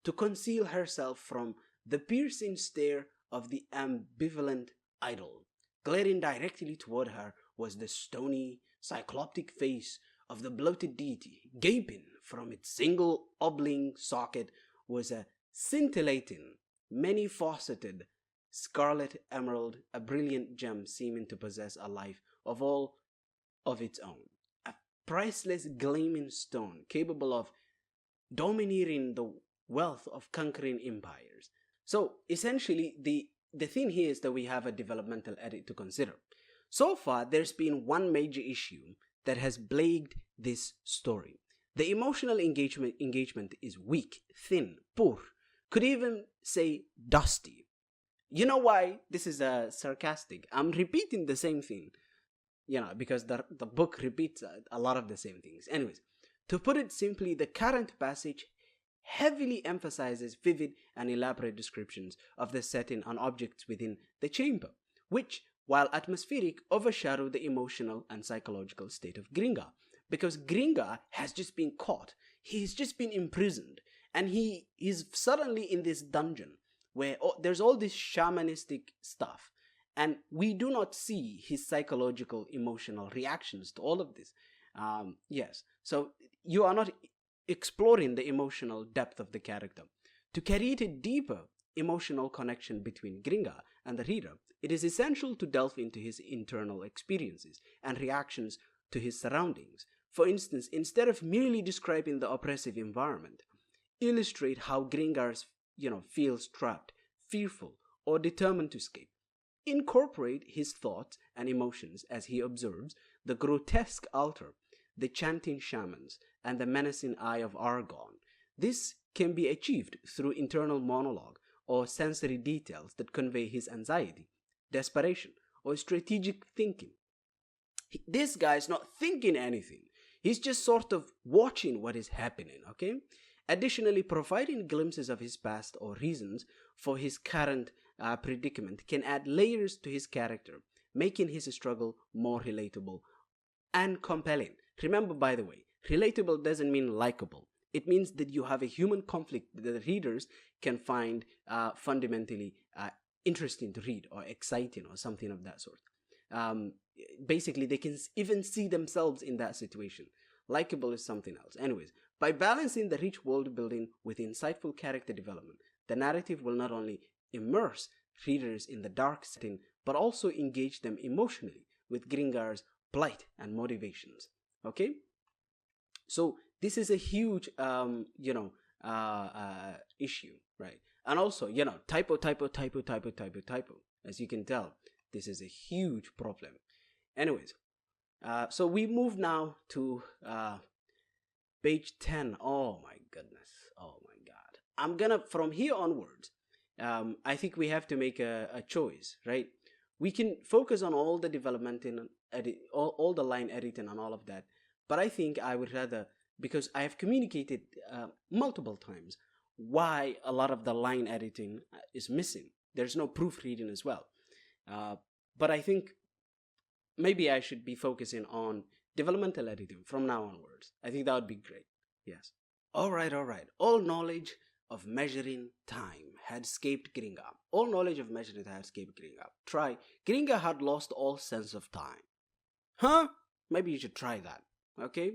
To conceal herself from the piercing stare of the ambivalent idol. Glaring directly toward her was the stony, cycloptic face of the bloated deity. Gaping from its single oblong socket was a scintillating, many-faceted scarlet emerald, a brilliant gem seeming to possess a life of all of its own. A priceless gleaming stone capable of domineering the wealth of conquering empires. So essentially, the thing here is that we have a developmental edit to consider. So far, there's been one major issue that has plagued this story. The emotional engagement is weak, thin, poor, could even say dusty. You know why this is sarcastic? I'm repeating the same thing, because the book repeats a lot of the same things. Anyways, to put it simply, the current passage heavily emphasizes vivid and elaborate descriptions of the setting and objects within the chamber, which, while atmospheric, overshadow the emotional and psychological state of Gringa. Because Gringa has just been caught, he's just been imprisoned, and he is suddenly in this dungeon where there's all this shamanistic stuff, and we do not see his psychological, emotional reactions to all of this. Yes, so you are not exploring the emotional depth of the character. To create a deeper emotional connection between Gringa and the reader, it is essential to delve into his internal experiences and reactions to his surroundings. For instance, instead of merely describing the oppressive environment, illustrate how Gringar feels trapped, fearful, or determined to escape. Incorporate his thoughts and emotions as he observes the grotesque altar, the chanting shamans, and the menacing eye of Argon. This can be achieved through internal monologue or sensory details that convey his anxiety, desperation, or strategic thinking. This guy's not thinking anything. He's just sort of watching what is happening, okay? Additionally, providing glimpses of his past or reasons for his current predicament can add layers to his character, making his struggle more relatable and compelling. Remember, by the way, relatable doesn't mean likable. It means that you have a human conflict that the readers can find fundamentally interesting to read or exciting or something of that sort. Basically, they can even see themselves in that situation. Likeable is something else. Anyways, by balancing the rich world building with insightful character development, the narrative will not only immerse readers in the dark setting, but also engage them emotionally with Gringar's plight and motivations. Okay? So this is a huge, issue, right? And also, typo. As you can tell, this is a huge problem. Anyways, so we move now to page 10. Oh my goodness. Oh my God. From here onwards, I think we have to make a choice, right? We can focus on all the developmental, all the line editing and all of that. But I think I would rather, because I have communicated multiple times why a lot of the line editing is missing. There's no proofreading as well. But I think maybe I should be focusing on developmental editing from now onwards. I think that would be great. Yes. All right. All knowledge of measuring time had escaped Gringa. All knowledge of measuring time had escaped Gringa. Try. Gringa had lost all sense of time. Huh? Maybe you should try that. Okay?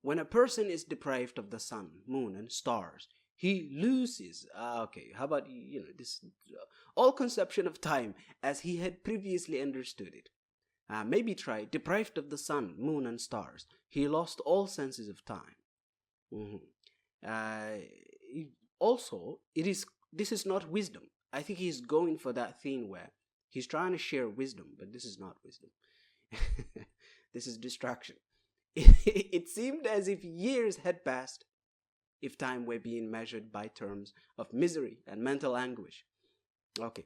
When a person is deprived of the sun, moon, and stars, he loses, how about, this, all conception of time as he had previously understood it. Maybe try, deprived of the sun, moon, and stars, he lost all senses of time. Also, this is not wisdom. I think he's going for that thing where he's trying to share wisdom, but this is not wisdom. This is distraction. It seemed as if years had passed, if time were being measured by terms of misery and mental anguish. Okay.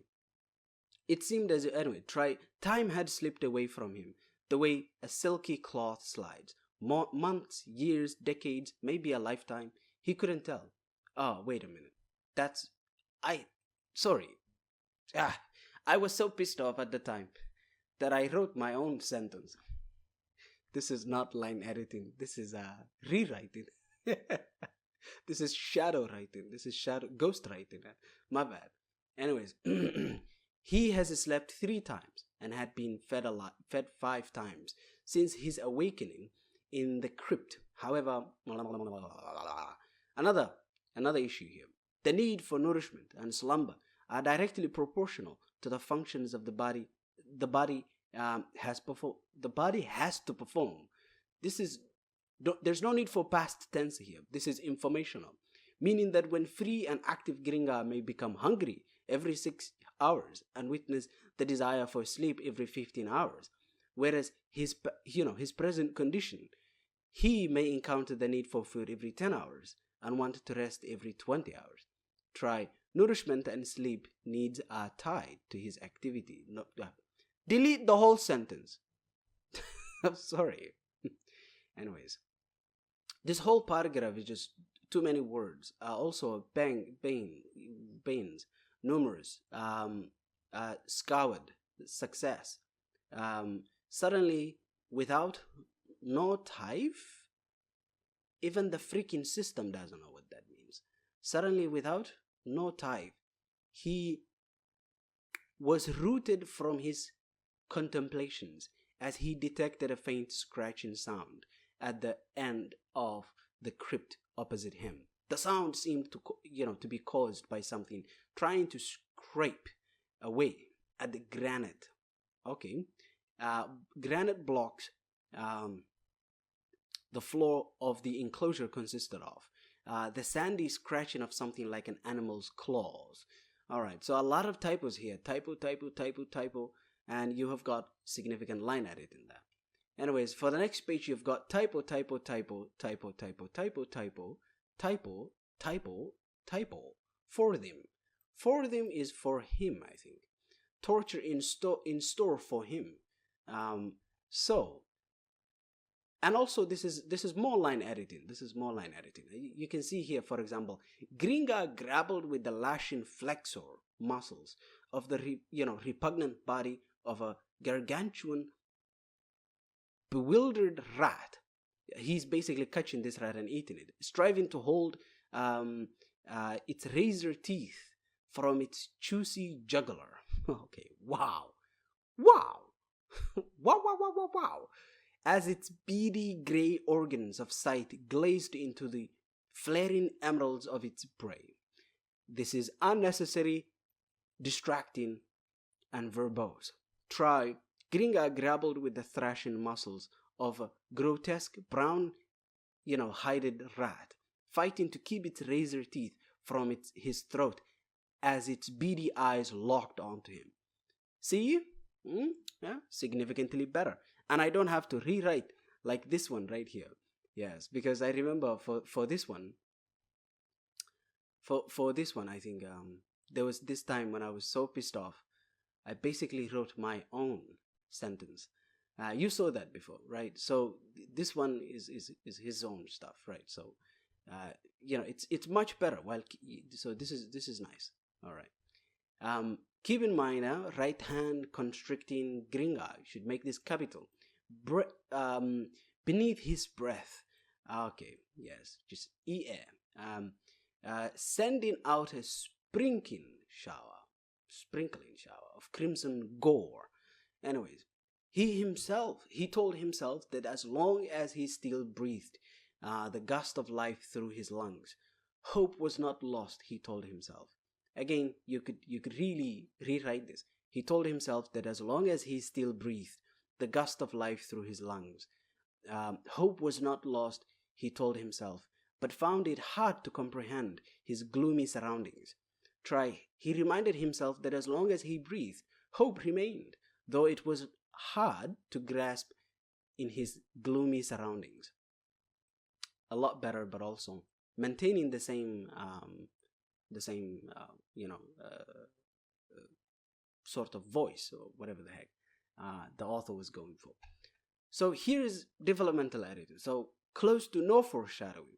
It seemed as if, time had slipped away from him, the way a silky cloth slides. Months, years, decades, maybe a lifetime. He couldn't tell. Oh, wait a minute. Sorry. I was so pissed off at the time that I wrote my own sentence. This is not line editing. This is rewriting. This is shadow writing. This is ghost writing. My bad. Anyways, he has slept 3 times and had been fed 5 times since his awakening in the crypt. However, another issue here. The need for nourishment and slumber are directly proportional to the functions of the body. The body has to perform. There's no need for past tense here. This is informational, meaning that when free and active Gringa may become hungry every 6 hours and witness the desire for sleep every 15 hours, whereas his present condition, he may encounter the need for food every 10 hours and want to rest every 20 hours. Try, Nourishment and sleep needs are tied to his activity. No, delete the whole sentence. I'm sorry. Anyways, this whole paragraph is just too many words. Also, banes, numerous, scoured, success. Suddenly, without no type, even the freaking system doesn't know what that means. Suddenly, without no type, he was rooted from his contemplations as he detected a faint scratching sound at the end of the crypt opposite him. The sound seemed to be caused by something trying to scrape away at the granite. Okay, granite blocks the floor of the enclosure consisted of. The sandy scratching of something like an animal's claws. All right, so a lot of typos here. Typo, and you have got significant line edit in that. Anyways, for the next page, you've got typo. For them. For them is for him, I think. Torture in store for him. And also this is more line editing. You can see here, for example, Gringa grappled with the lashing flexor muscles of the repugnant body of a gargantuan bewildered rat. He's basically catching this rat and eating it, striving to hold its razor teeth from its juicy jugular. Okay, wow. As its beady grey organs of sight glazed into the flaring emeralds of its prey. This is unnecessary, distracting, and verbose. Try, Gringa grappled with the thrashing muscles of a grotesque brown, hided rat, fighting to keep its razor teeth from his throat as its beady eyes locked onto him. See? Yeah, significantly better. And I don't have to rewrite like this one right here. Yes, because I remember for this one, I think there was this time when I was so pissed off, I basically wrote my own sentence. You saw that before, right? So this one is his own stuff, right? So it's much better. So this is nice. All right. Keep in mind, right hand constricting Gringa should make this capital. Beneath his breath. Okay, yes, just air. Sending out a sprinkling shower of crimson gore. Anyways, he told himself that as long as he still breathed the gust of life through his lungs, hope was not lost, he told himself. Again, you could really rewrite this. He told himself that as long as he still breathed the gust of life through his lungs, hope was not lost, he told himself, but found it hard to comprehend his gloomy surroundings. He reminded himself that as long as he breathed, hope remained, though it was hard to grasp in his gloomy surroundings. A lot better, but also maintaining the same sort of voice or whatever the heck the author was going for. So here's developmental attitude. So close to no foreshadowing.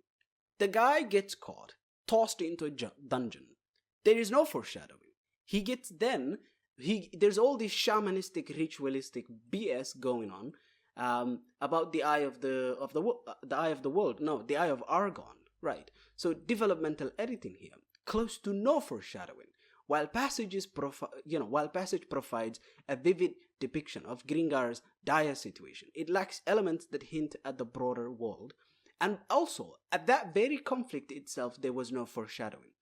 The guy gets caught, tossed into a dungeon. There is no foreshadowing. There's all this shamanistic, ritualistic BS going on about the eye of the world. No, the eye of Argon. Right. So developmental editing here. Close to no foreshadowing. While passage provides a vivid depiction of Gringar's dire situation, it lacks elements that hint at the broader world. And also, at that very conflict itself, there was no foreshadowing.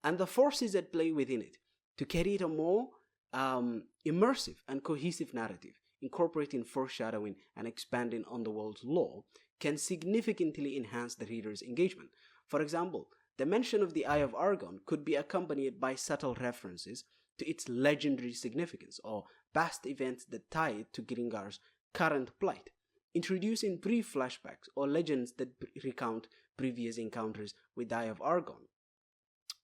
And the forces at play within it, to carry it a more immersive and cohesive narrative, incorporating foreshadowing and expanding on the world's lore, can significantly enhance the reader's engagement. For example, the mention of the Eye of Argon could be accompanied by subtle references to its legendary significance or past events that tie it to Gringar's current plight, introducing brief flashbacks or legends that recount previous encounters with the Eye of Argon.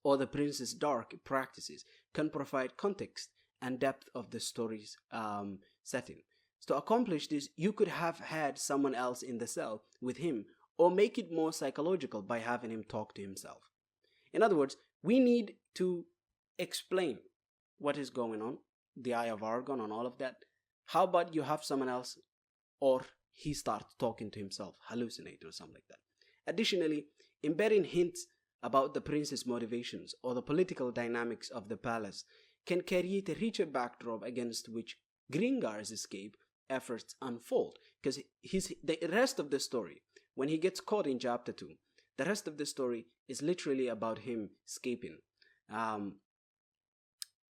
or the prince's dark practices can provide context and depth of the story's setting. So to accomplish this, you could have had someone else in the cell with him, or make it more psychological by having him talk to himself. In other words, we need to explain what is going on, the Eye of Argon and all of that. How about you have someone else, or he starts talking to himself, hallucinate or something like that. Additionally, embedding hints about the prince's motivations or the political dynamics of the palace can create a richer backdrop against which Gringar's escape efforts unfold. Because the rest of the story, when he gets caught in chapter 2, the rest of the story is literally about him escaping.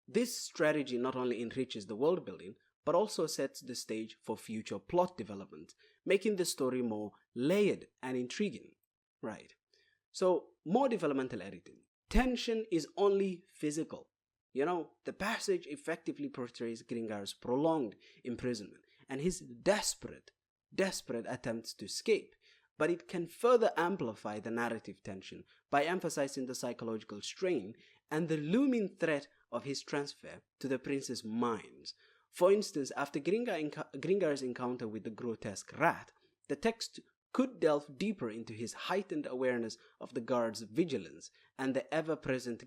This strategy not only enriches the world building, but also sets the stage for future plot development, making the story more layered and intriguing. Right. So, more developmental editing. Tension is only physical. The passage effectively portrays Gringar's prolonged imprisonment and his desperate attempts to escape, but it can further amplify the narrative tension by emphasizing the psychological strain and the looming threat of his transfer to the prince's minds. For instance, after Gringar's encounter with the grotesque rat, the text could delve deeper into his heightened awareness of the guard's vigilance and the ever-present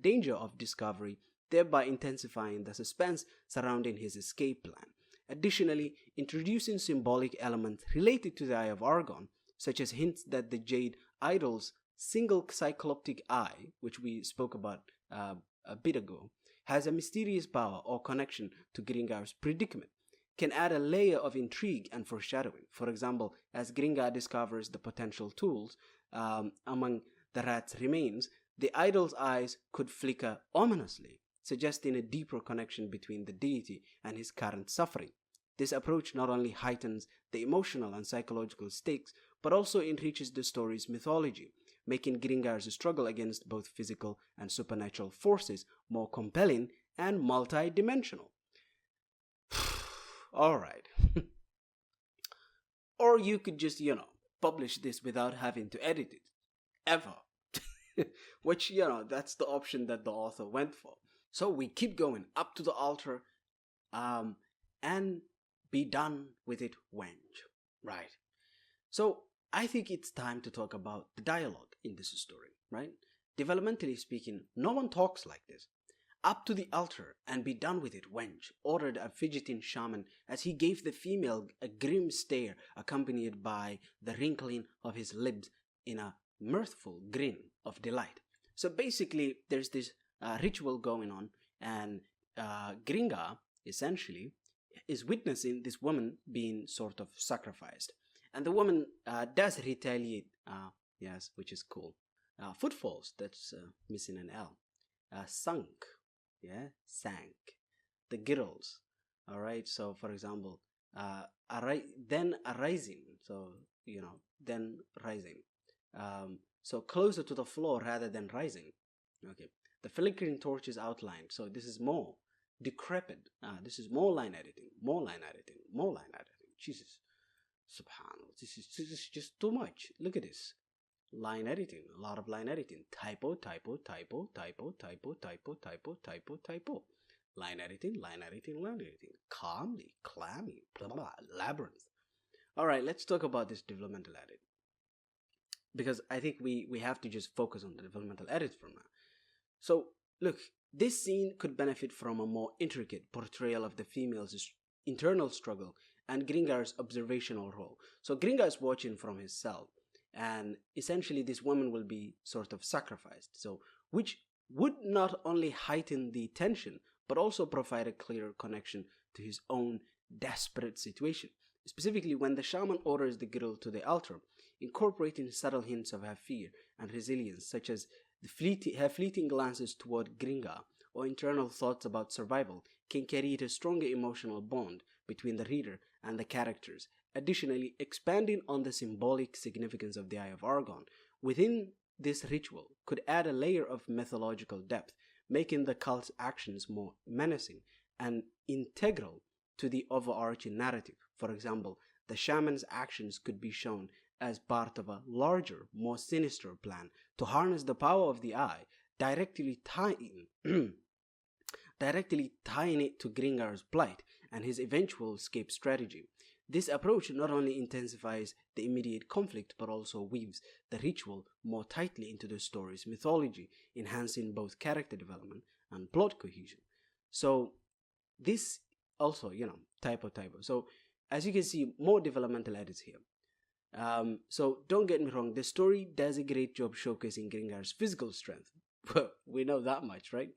danger of discovery, thereby intensifying the suspense surrounding his escape plan. Additionally, introducing symbolic elements related to the Eye of Argon, such as hints that the Jade Idol's single cycloptic eye, which we spoke about a bit ago, has a mysterious power or connection to Gringar's predicament, can add a layer of intrigue and foreshadowing. For example, as Gringar discovers the potential tools among the rat's remains, the idol's eyes could flicker ominously, suggesting a deeper connection between the deity and his current suffering. This approach not only heightens the emotional and psychological stakes, but also enriches the story's mythology, making Gringar's struggle against both physical and supernatural forces more compelling and multi-dimensional. Alright. Or you could just, publish this without having to edit it. Ever. Which, that's the option that the author went for. So we keep going up to the altar and be done with it, wench. Right. So I think it's time to talk about the dialogue in this story, right? Developmentally speaking, no one talks like this. Up to the altar and be done with it, wench, ordered a fidgeting shaman as he gave the female a grim stare accompanied by the wrinkling of his lips in a mirthful grin of delight. So basically, there's this ritual going on, and Gringar, essentially, is witnessing this woman being sort of sacrificed. And the woman does retaliate, yes, which is cool. Footfalls, that's missing an L. Sunk. Yeah, sank. The girls. All right. So, for example, then arising. So, then rising. So closer to the floor rather than rising. Okay. The flickering torch is outlined. So this is more decrepit. This is more line editing. More line editing. More line editing. Jesus, subhanallah. This is just too much. Look at this. Line editing, a lot of line editing. Typo. Line editing. Calmly, clammy, blah, blah, labyrinth. Alright, let's talk about this developmental edit. Because I think we have to just focus on the developmental edit for now. So, look, this scene could benefit from a more intricate portrayal of the female's internal struggle and Gringar's observational role. So Gringar's watching from his cell, and essentially this woman will be sort of sacrificed, so which would not only heighten the tension but also provide a clearer connection to his own desperate situation, specifically when the shaman orders the girl to the altar, incorporating subtle hints of her fear and resilience, such as her fleeting glances toward Gringar or internal thoughts about survival, can create a stronger emotional bond between the reader and the characters. Additionally, expanding on the symbolic significance of the Eye of Argon within this ritual could add a layer of mythological depth, making the cult's actions more menacing and integral to the overarching narrative. For example, the shaman's actions could be shown as part of a larger, more sinister plan, to harness the power of the eye, directly tying it to Gringar's plight and his eventual escape strategy. This approach not only intensifies the immediate conflict but also weaves the ritual more tightly into the story's mythology, enhancing both character development and plot cohesion. So this also, typo. So as you can see, more developmental edits here. So don't get me wrong, the story does a great job showcasing Gringar's physical strength. We know that much, right?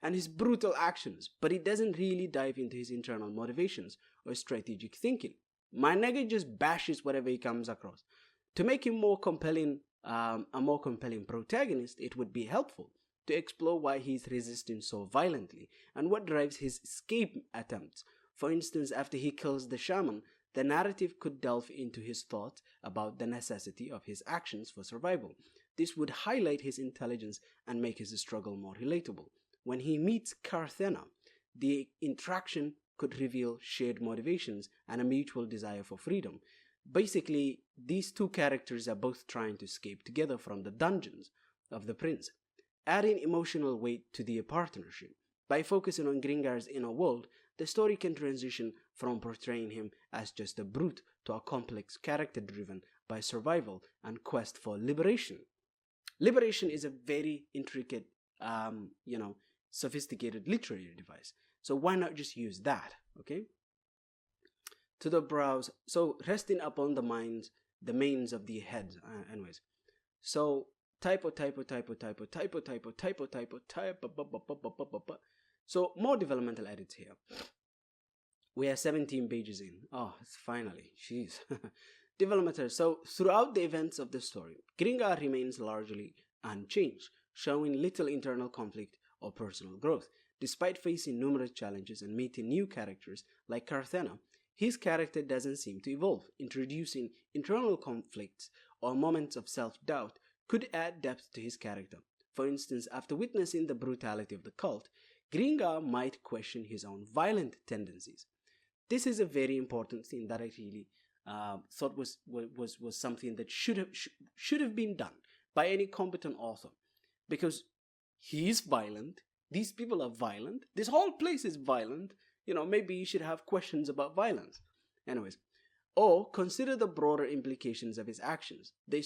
And his brutal actions, but it doesn't really dive into his internal motivations or strategic thinking. My nigga just bashes whatever he comes across. To make him a more compelling protagonist, it would be helpful to explore why he's resisting so violently and what drives his escape attempts. For instance, after he kills the shaman, the narrative could delve into his thoughts about the necessity of his actions for survival. This would highlight his intelligence and make his struggle more relatable. When he meets Carthena, the interaction could reveal shared motivations and a mutual desire for freedom. Basically, these two characters are both trying to escape together from the dungeons of the prince, adding emotional weight to their partnership. By focusing on Gringar's inner world, the story can transition from portraying him as just a brute to a complex character driven by survival and quest for liberation. Liberation is a very intricate, sophisticated literary device. So why not just use that, okay? To the brows, so resting upon the manes of the heads, anyways. So typo. So more developmental edits here. We are 17 pages in. Oh, it's finally, jeez. Developmental. So throughout the events of the story, Gringar remains largely unchanged, showing little internal conflict or personal growth. Despite facing numerous challenges and meeting new characters like Carthena, his character doesn't seem to evolve. Introducing internal conflicts or moments of self-doubt could add depth to his character. For instance, after witnessing the brutality of the cult, Gringar might question his own violent tendencies. This is a very important thing that I really thought was something that should have been done by any competent author, because he is violent. These people are violent. This whole place is violent. Maybe you should have questions about violence. Anyways, or consider the broader implications of his actions. The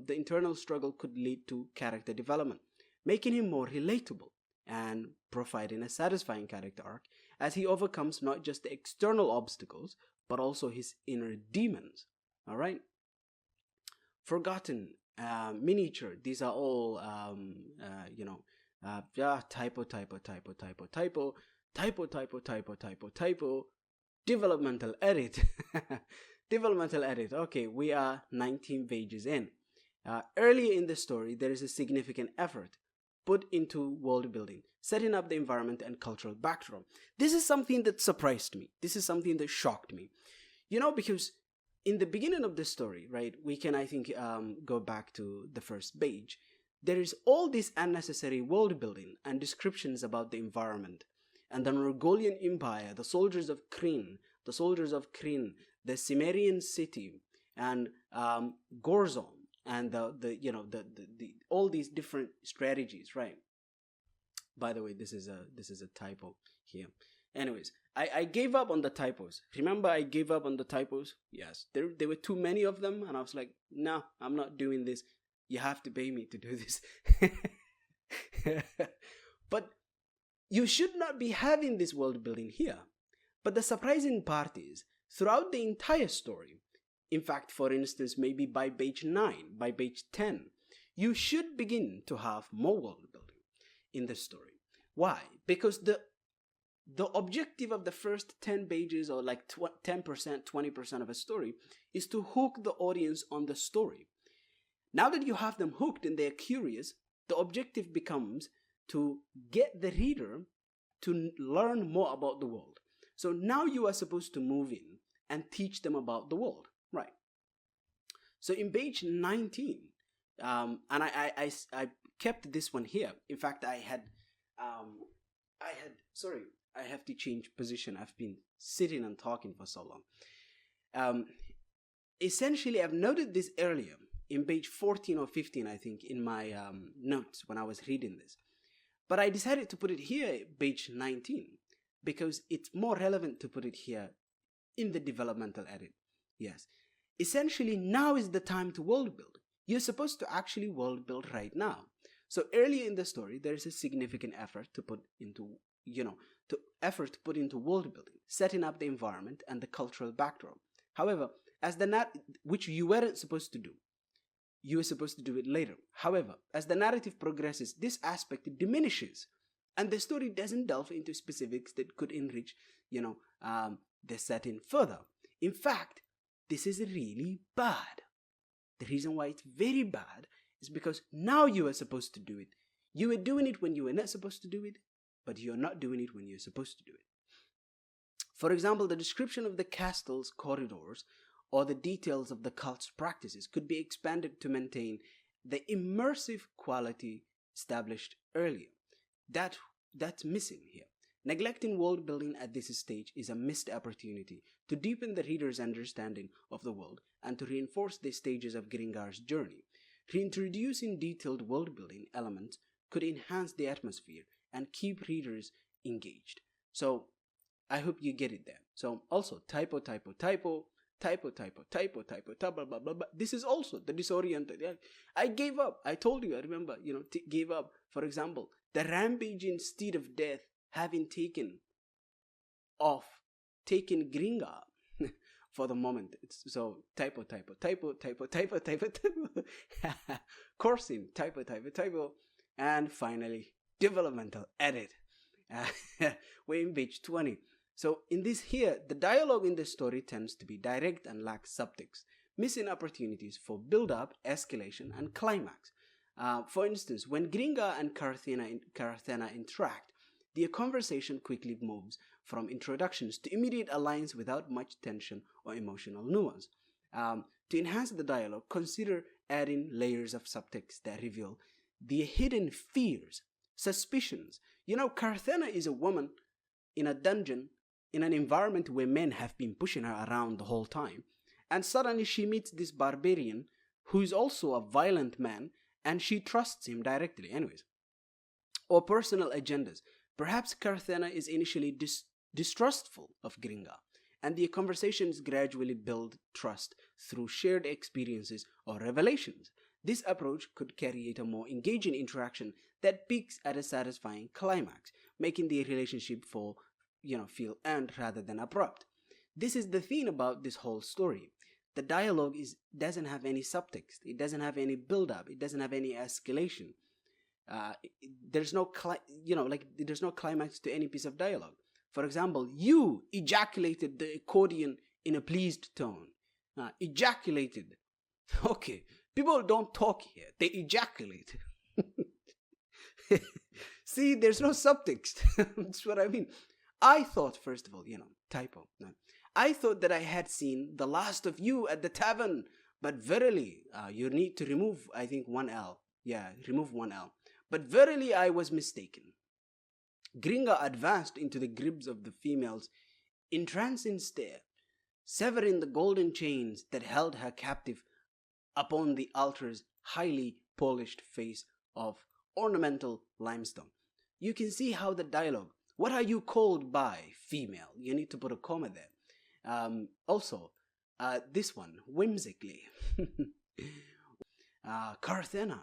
internal struggle could lead to character development, making him more relatable and providing a satisfying character arc as he overcomes not just the external obstacles, but also his inner demons. All right. Forgotten, miniature. These are all, typo. Developmental edit. Developmental edit. Okay, we are 19 pages in. Earlier in the story, there is a significant effort put into world building, setting up the environment and cultural backdrop. This is something that surprised me. This is something that shocked me. Because in the beginning of the story, right, we can, I think, go back to the first page. There is all this unnecessary world building and descriptions about the environment and the Mongolian Empire, the soldiers of Kryn, the Cimmerian city, and Gorzon, and the all these different strategies, right? By the way, this is a typo here. Anyways, I gave up on the typos. Remember, I gave up on the typos? Yes, there were too many of them, and I was like, no, I'm not doing this. You have to pay me to do this. But you should not be having this world building here. But the surprising part is, throughout the entire story, in fact, for instance, maybe by page 9, by page 10, you should begin to have more world building in the story. Why? Because the objective of the first 10 pages, or like 10%, 20% of a story, is to hook the audience on the story. Now that you have them hooked and they're curious, the objective becomes to get the reader to learn more about the world. So now you are supposed to move in and teach them about the world, right? So in page 19, and I kept this one here. In fact, I have to change position. I've been sitting and talking for so long. Essentially, I've noted this earlier. in page 14 or 15, I think, in my notes when I was reading this. But I decided to put it here, page 19, because it's more relevant to put it here in the developmental edit. Yes. Essentially, now is the time to world build. You're supposed to actually world build right now. So earlier in the story, there is a significant effort to put into, world building, setting up the environment and the cultural backdrop. However, which you weren't supposed to do. You were supposed to do it later. However, as the narrative progresses, this aspect diminishes, and the story doesn't delve into specifics that could enrich, the setting further. In fact, this is really bad. The reason why it's very bad is because now you are supposed to do it. You were doing it when you were not supposed to do it, but you're not doing it when you're supposed to do it. For example, the description of the castle's corridors or the details of the cult's practices could be expanded to maintain the immersive quality established earlier. That's missing here. Neglecting world building at this stage is a missed opportunity to deepen the reader's understanding of the world and to reinforce the stages of Gringar's journey. Reintroducing detailed world building elements could enhance the atmosphere and keep readers engaged. So I hope you get it there. So also typo, blah, blah, blah, blah. This is also the disoriented. I gave up. I told you, I remember, gave up. For example, the rampaging steed of death having taken Gringar for the moment. So typo. Coursing, typo. And finally, developmental edit. We're in page 20. So in this here, the dialogue in the story tends to be direct and lacks subtext, missing opportunities for build-up, escalation, and climax. For instance, when Gringar and Carthena interact, the conversation quickly moves from introductions to immediate alliance without much tension or emotional nuance. To enhance the dialogue, consider adding layers of subtext that reveal the hidden fears, suspicions. Carthena is a woman in a dungeon in an environment where men have been pushing her around the whole time. And suddenly she meets this barbarian who is also a violent man, and she trusts him directly anyways. Or personal agendas. Perhaps Carthena is initially distrustful of Gringar, and the conversations gradually build trust through shared experiences or revelations. This approach could create a more engaging interaction that peaks at a satisfying climax, making the relationship feel earned rather than abrupt. This is the thing about this whole story. The dialogue doesn't have any subtext. It doesn't have any build-up. It doesn't have any escalation. There's no climax to any piece of dialogue. For example, you ejaculated the accordion in a pleased tone. Ejaculated. Okay, people don't talk here. They ejaculate. See, there's no subtext. That's what I mean. I thought, first of all, typo. No. I thought that I had seen the last of you at the tavern, but verily, you need to remove, I think, one L. Yeah, remove one L. But verily, I was mistaken. Gringa advanced into the grips of the female's entrancing stare, severing the golden chains that held her captive upon the altar's highly polished face of ornamental limestone. You can see how the dialogue, what are you called by, female? You need to put a comma there. Also, this one, whimsically. Carthena,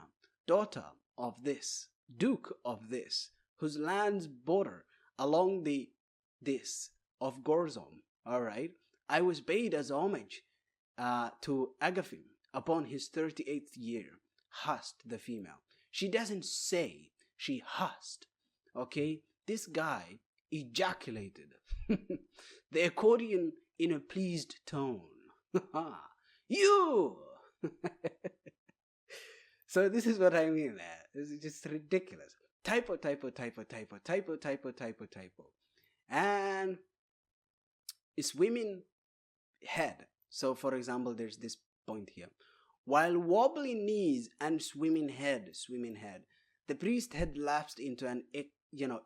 daughter of this, duke of this, whose lands border along this of Gorzom. Alright, I was paid as homage to Agaphim upon his 38th year, husked the female. She doesn't say, she husked. Okay, this guy ejaculated the accordion in a pleased tone. You! So this is what I mean. This is just ridiculous. Typo. And swimming head. So for example, there's this point here. While wobbling knees and swimming head, the priest had lapsed into an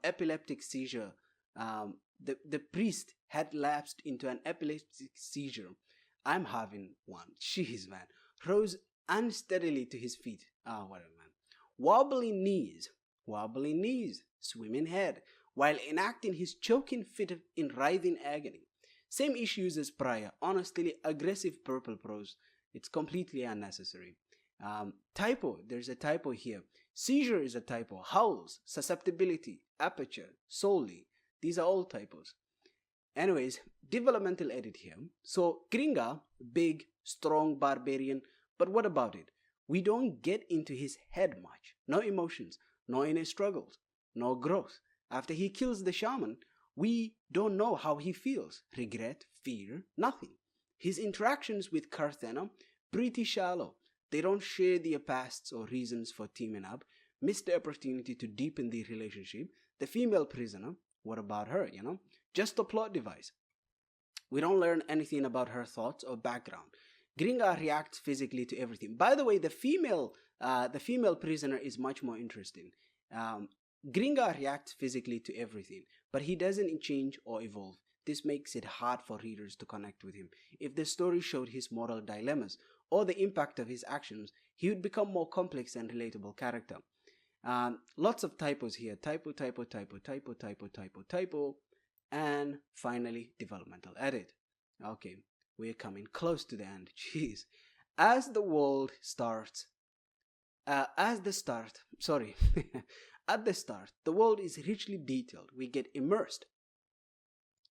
epileptic seizure. The priest had lapsed into an epileptic seizure. I'm having one. Jeez, man. Rose unsteadily to his feet. Ah, what a man. Wobbling knees, swimming head, while enacting his choking fit in writhing agony. Same issues as prior, honestly, aggressive purple prose. It's completely unnecessary. Typo, there's a typo here. Seizure is a typo. Howls, susceptibility, aperture, solely. These are all typos. Anyways, developmental edit here. So, Gringa, big, strong barbarian, but what about it? We don't get into his head much. No emotions, no inner struggles, no growth. After he kills the shaman, we don't know how he feels. Regret, fear, nothing. His interactions with Carthena, pretty shallow. They don't share their pasts or reasons for teaming up. Missed the opportunity to deepen the relationship. The female prisoner, what about her, Just a plot device. We don't learn anything about her thoughts or background. Gringa reacts physically to everything. By the way, the female prisoner is much more interesting. Gringa reacts physically to everything, but he doesn't change or evolve. This makes it hard for readers to connect with him. If the story showed his moral dilemmas or the impact of his actions, he would become more complex and relatable character. Lots of typos here. Typo, and finally, developmental edit. Okay, we're coming close to the end. Jeez. At the start, the world is richly detailed. We get immersed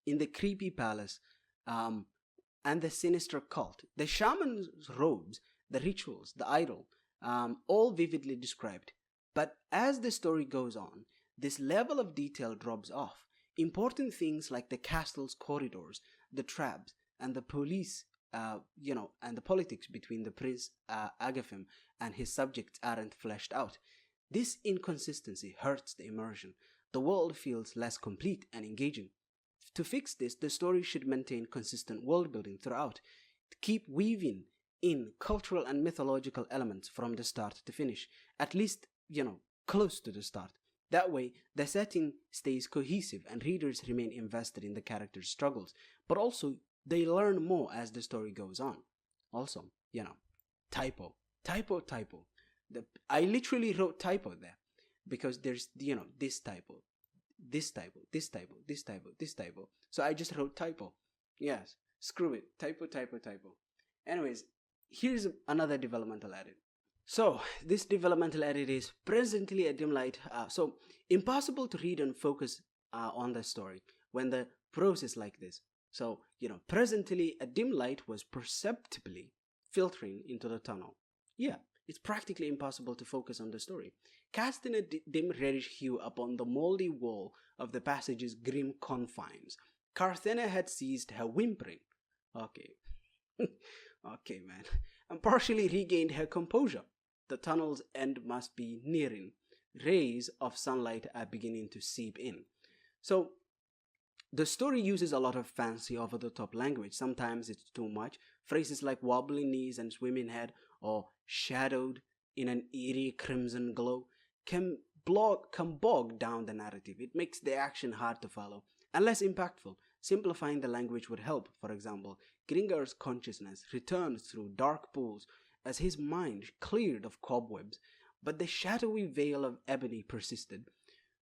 in the creepy palace and the sinister cult. The shaman's robes, the rituals, the idol, all vividly described. But as the story goes on, this level of detail drops off. Important things like the castle's corridors, the traps, and the police, and the politics between the Prince Agathim and his subjects aren't fleshed out. This inconsistency hurts the immersion. The world feels less complete and engaging. To fix this, the story should maintain consistent world building throughout. Keep weaving in cultural and mythological elements from the start to finish, at least, close to the start. That way, the setting stays cohesive and readers remain invested in the characters' struggles, but also they learn more as the story goes on. Also, typo. I literally wrote typo there because there's, this typo. So I just wrote typo. Yes, screw it. Typo. Anyways, here's another developmental edit. So this developmental edit is presently a dim light. So impossible to read and focus on the story when the prose is like this. So, presently a dim light was perceptibly filtering into the tunnel. Yeah, it's practically impossible to focus on the story. Casting a dim reddish hue upon the moldy wall of the passage's grim confines, Carthena had ceased her whimpering. Okay. Okay, man. And partially regained her composure. The tunnel's end must be nearing. Rays of sunlight are beginning to seep in. So, the story uses a lot of fancy over-the-top language. Sometimes it's too much. Phrases like wobbling knees and swimming head or shadowed in an eerie crimson glow can bog down the narrative. It makes the action hard to follow and less impactful. Simplifying the language would help. For example, Gringer's consciousness returned through dark pools as his mind cleared of cobwebs, but the shadowy veil of ebony persisted.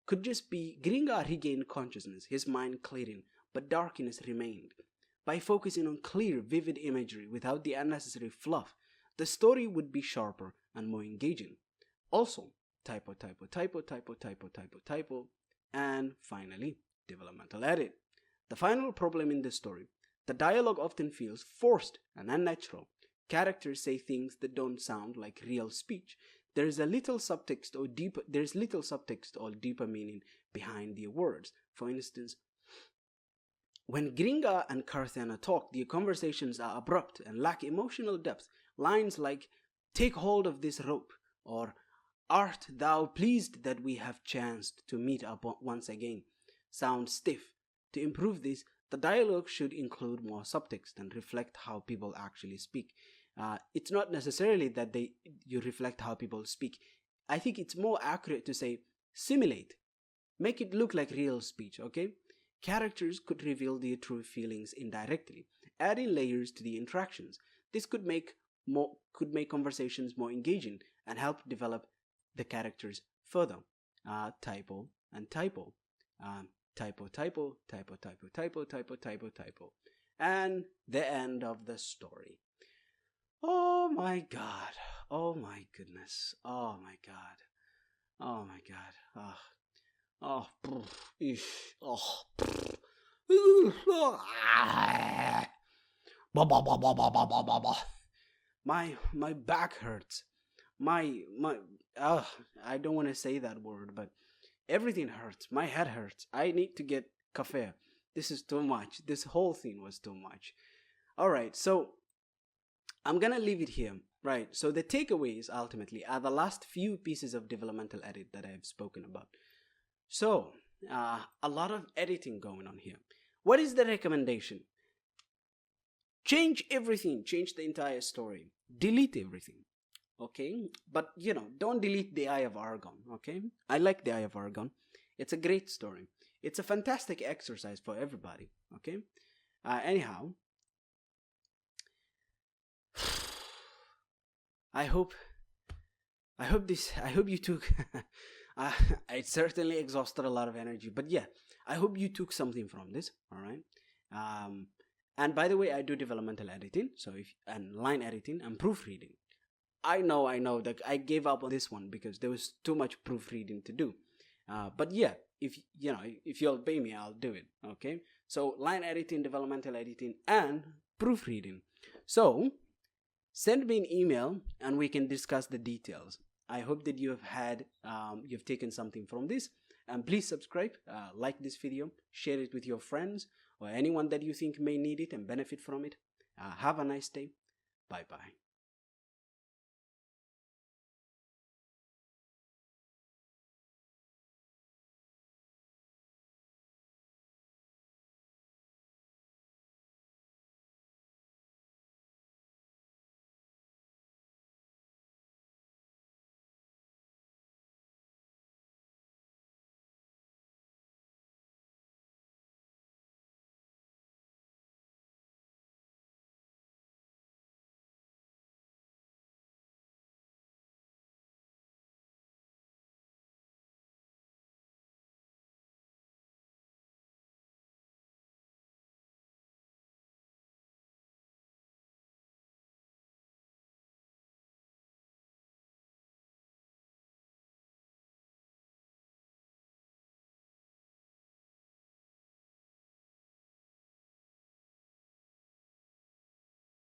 Could just be Gringa regained consciousness, his mind clearing, but darkness remained. By focusing on clear, vivid imagery without the unnecessary fluff, the story would be sharper and more engaging. Also, typo, and finally, developmental edit. The final problem in this story, the dialogue often feels forced and unnatural. Characters say things that don't sound like real speech. There's little subtext or deeper meaning behind their words. For instance, when Gringa and Carthena talk, their conversations are abrupt and lack emotional depth. Lines like, "Take hold of this rope," or "Art thou pleased that we have chanced to meet up once again," sound stiff. To improve this, the dialogue should include more subtext and reflect how people actually speak. It's not necessarily that you reflect how people speak. I think it's more accurate to say simulate. Make it look like real speech, okay? Characters could reveal their true feelings indirectly, adding layers to the interactions. This could make could make conversations more engaging and help develop the characters further. Typo and typo. Typo, typo, typo, typo, typo, typo, typo, typo. And the end of the story. Oh my God. Oh my goodness. Oh my God. Oh my God. Oh. Oh. Oh. My back hurts. My I don't want to say that word, but everything hurts. My head hurts. I need to get cafe. This is too much. This whole thing was too much. All right, so I'm gonna leave it here. Right. So the takeaways ultimately are the last few pieces of developmental edit that I've spoken about. So a lot of editing going on here. What is the recommendation? Change everything. Change the entire story. Delete everything. Okay, but don't delete the Eye of Argon. Okay, I like the Eye of Argon. It's a great story. It's a fantastic exercise for everybody. Okay, anyhow, I hope you took it certainly exhausted a lot of energy, but yeah, I hope you took something from this. All right. And by the way, I do developmental editing, and line editing and proofreading. I know that I gave up on this one because there was too much proofreading to do. But yeah, if you'll pay me, I'll do it. Okay. So line editing, developmental editing, and proofreading. So send me an email and we can discuss the details. I hope that you've taken something from this, and please subscribe, like this video, share it with your friends or anyone that you think may need it and benefit from it. Have a nice day. Bye bye.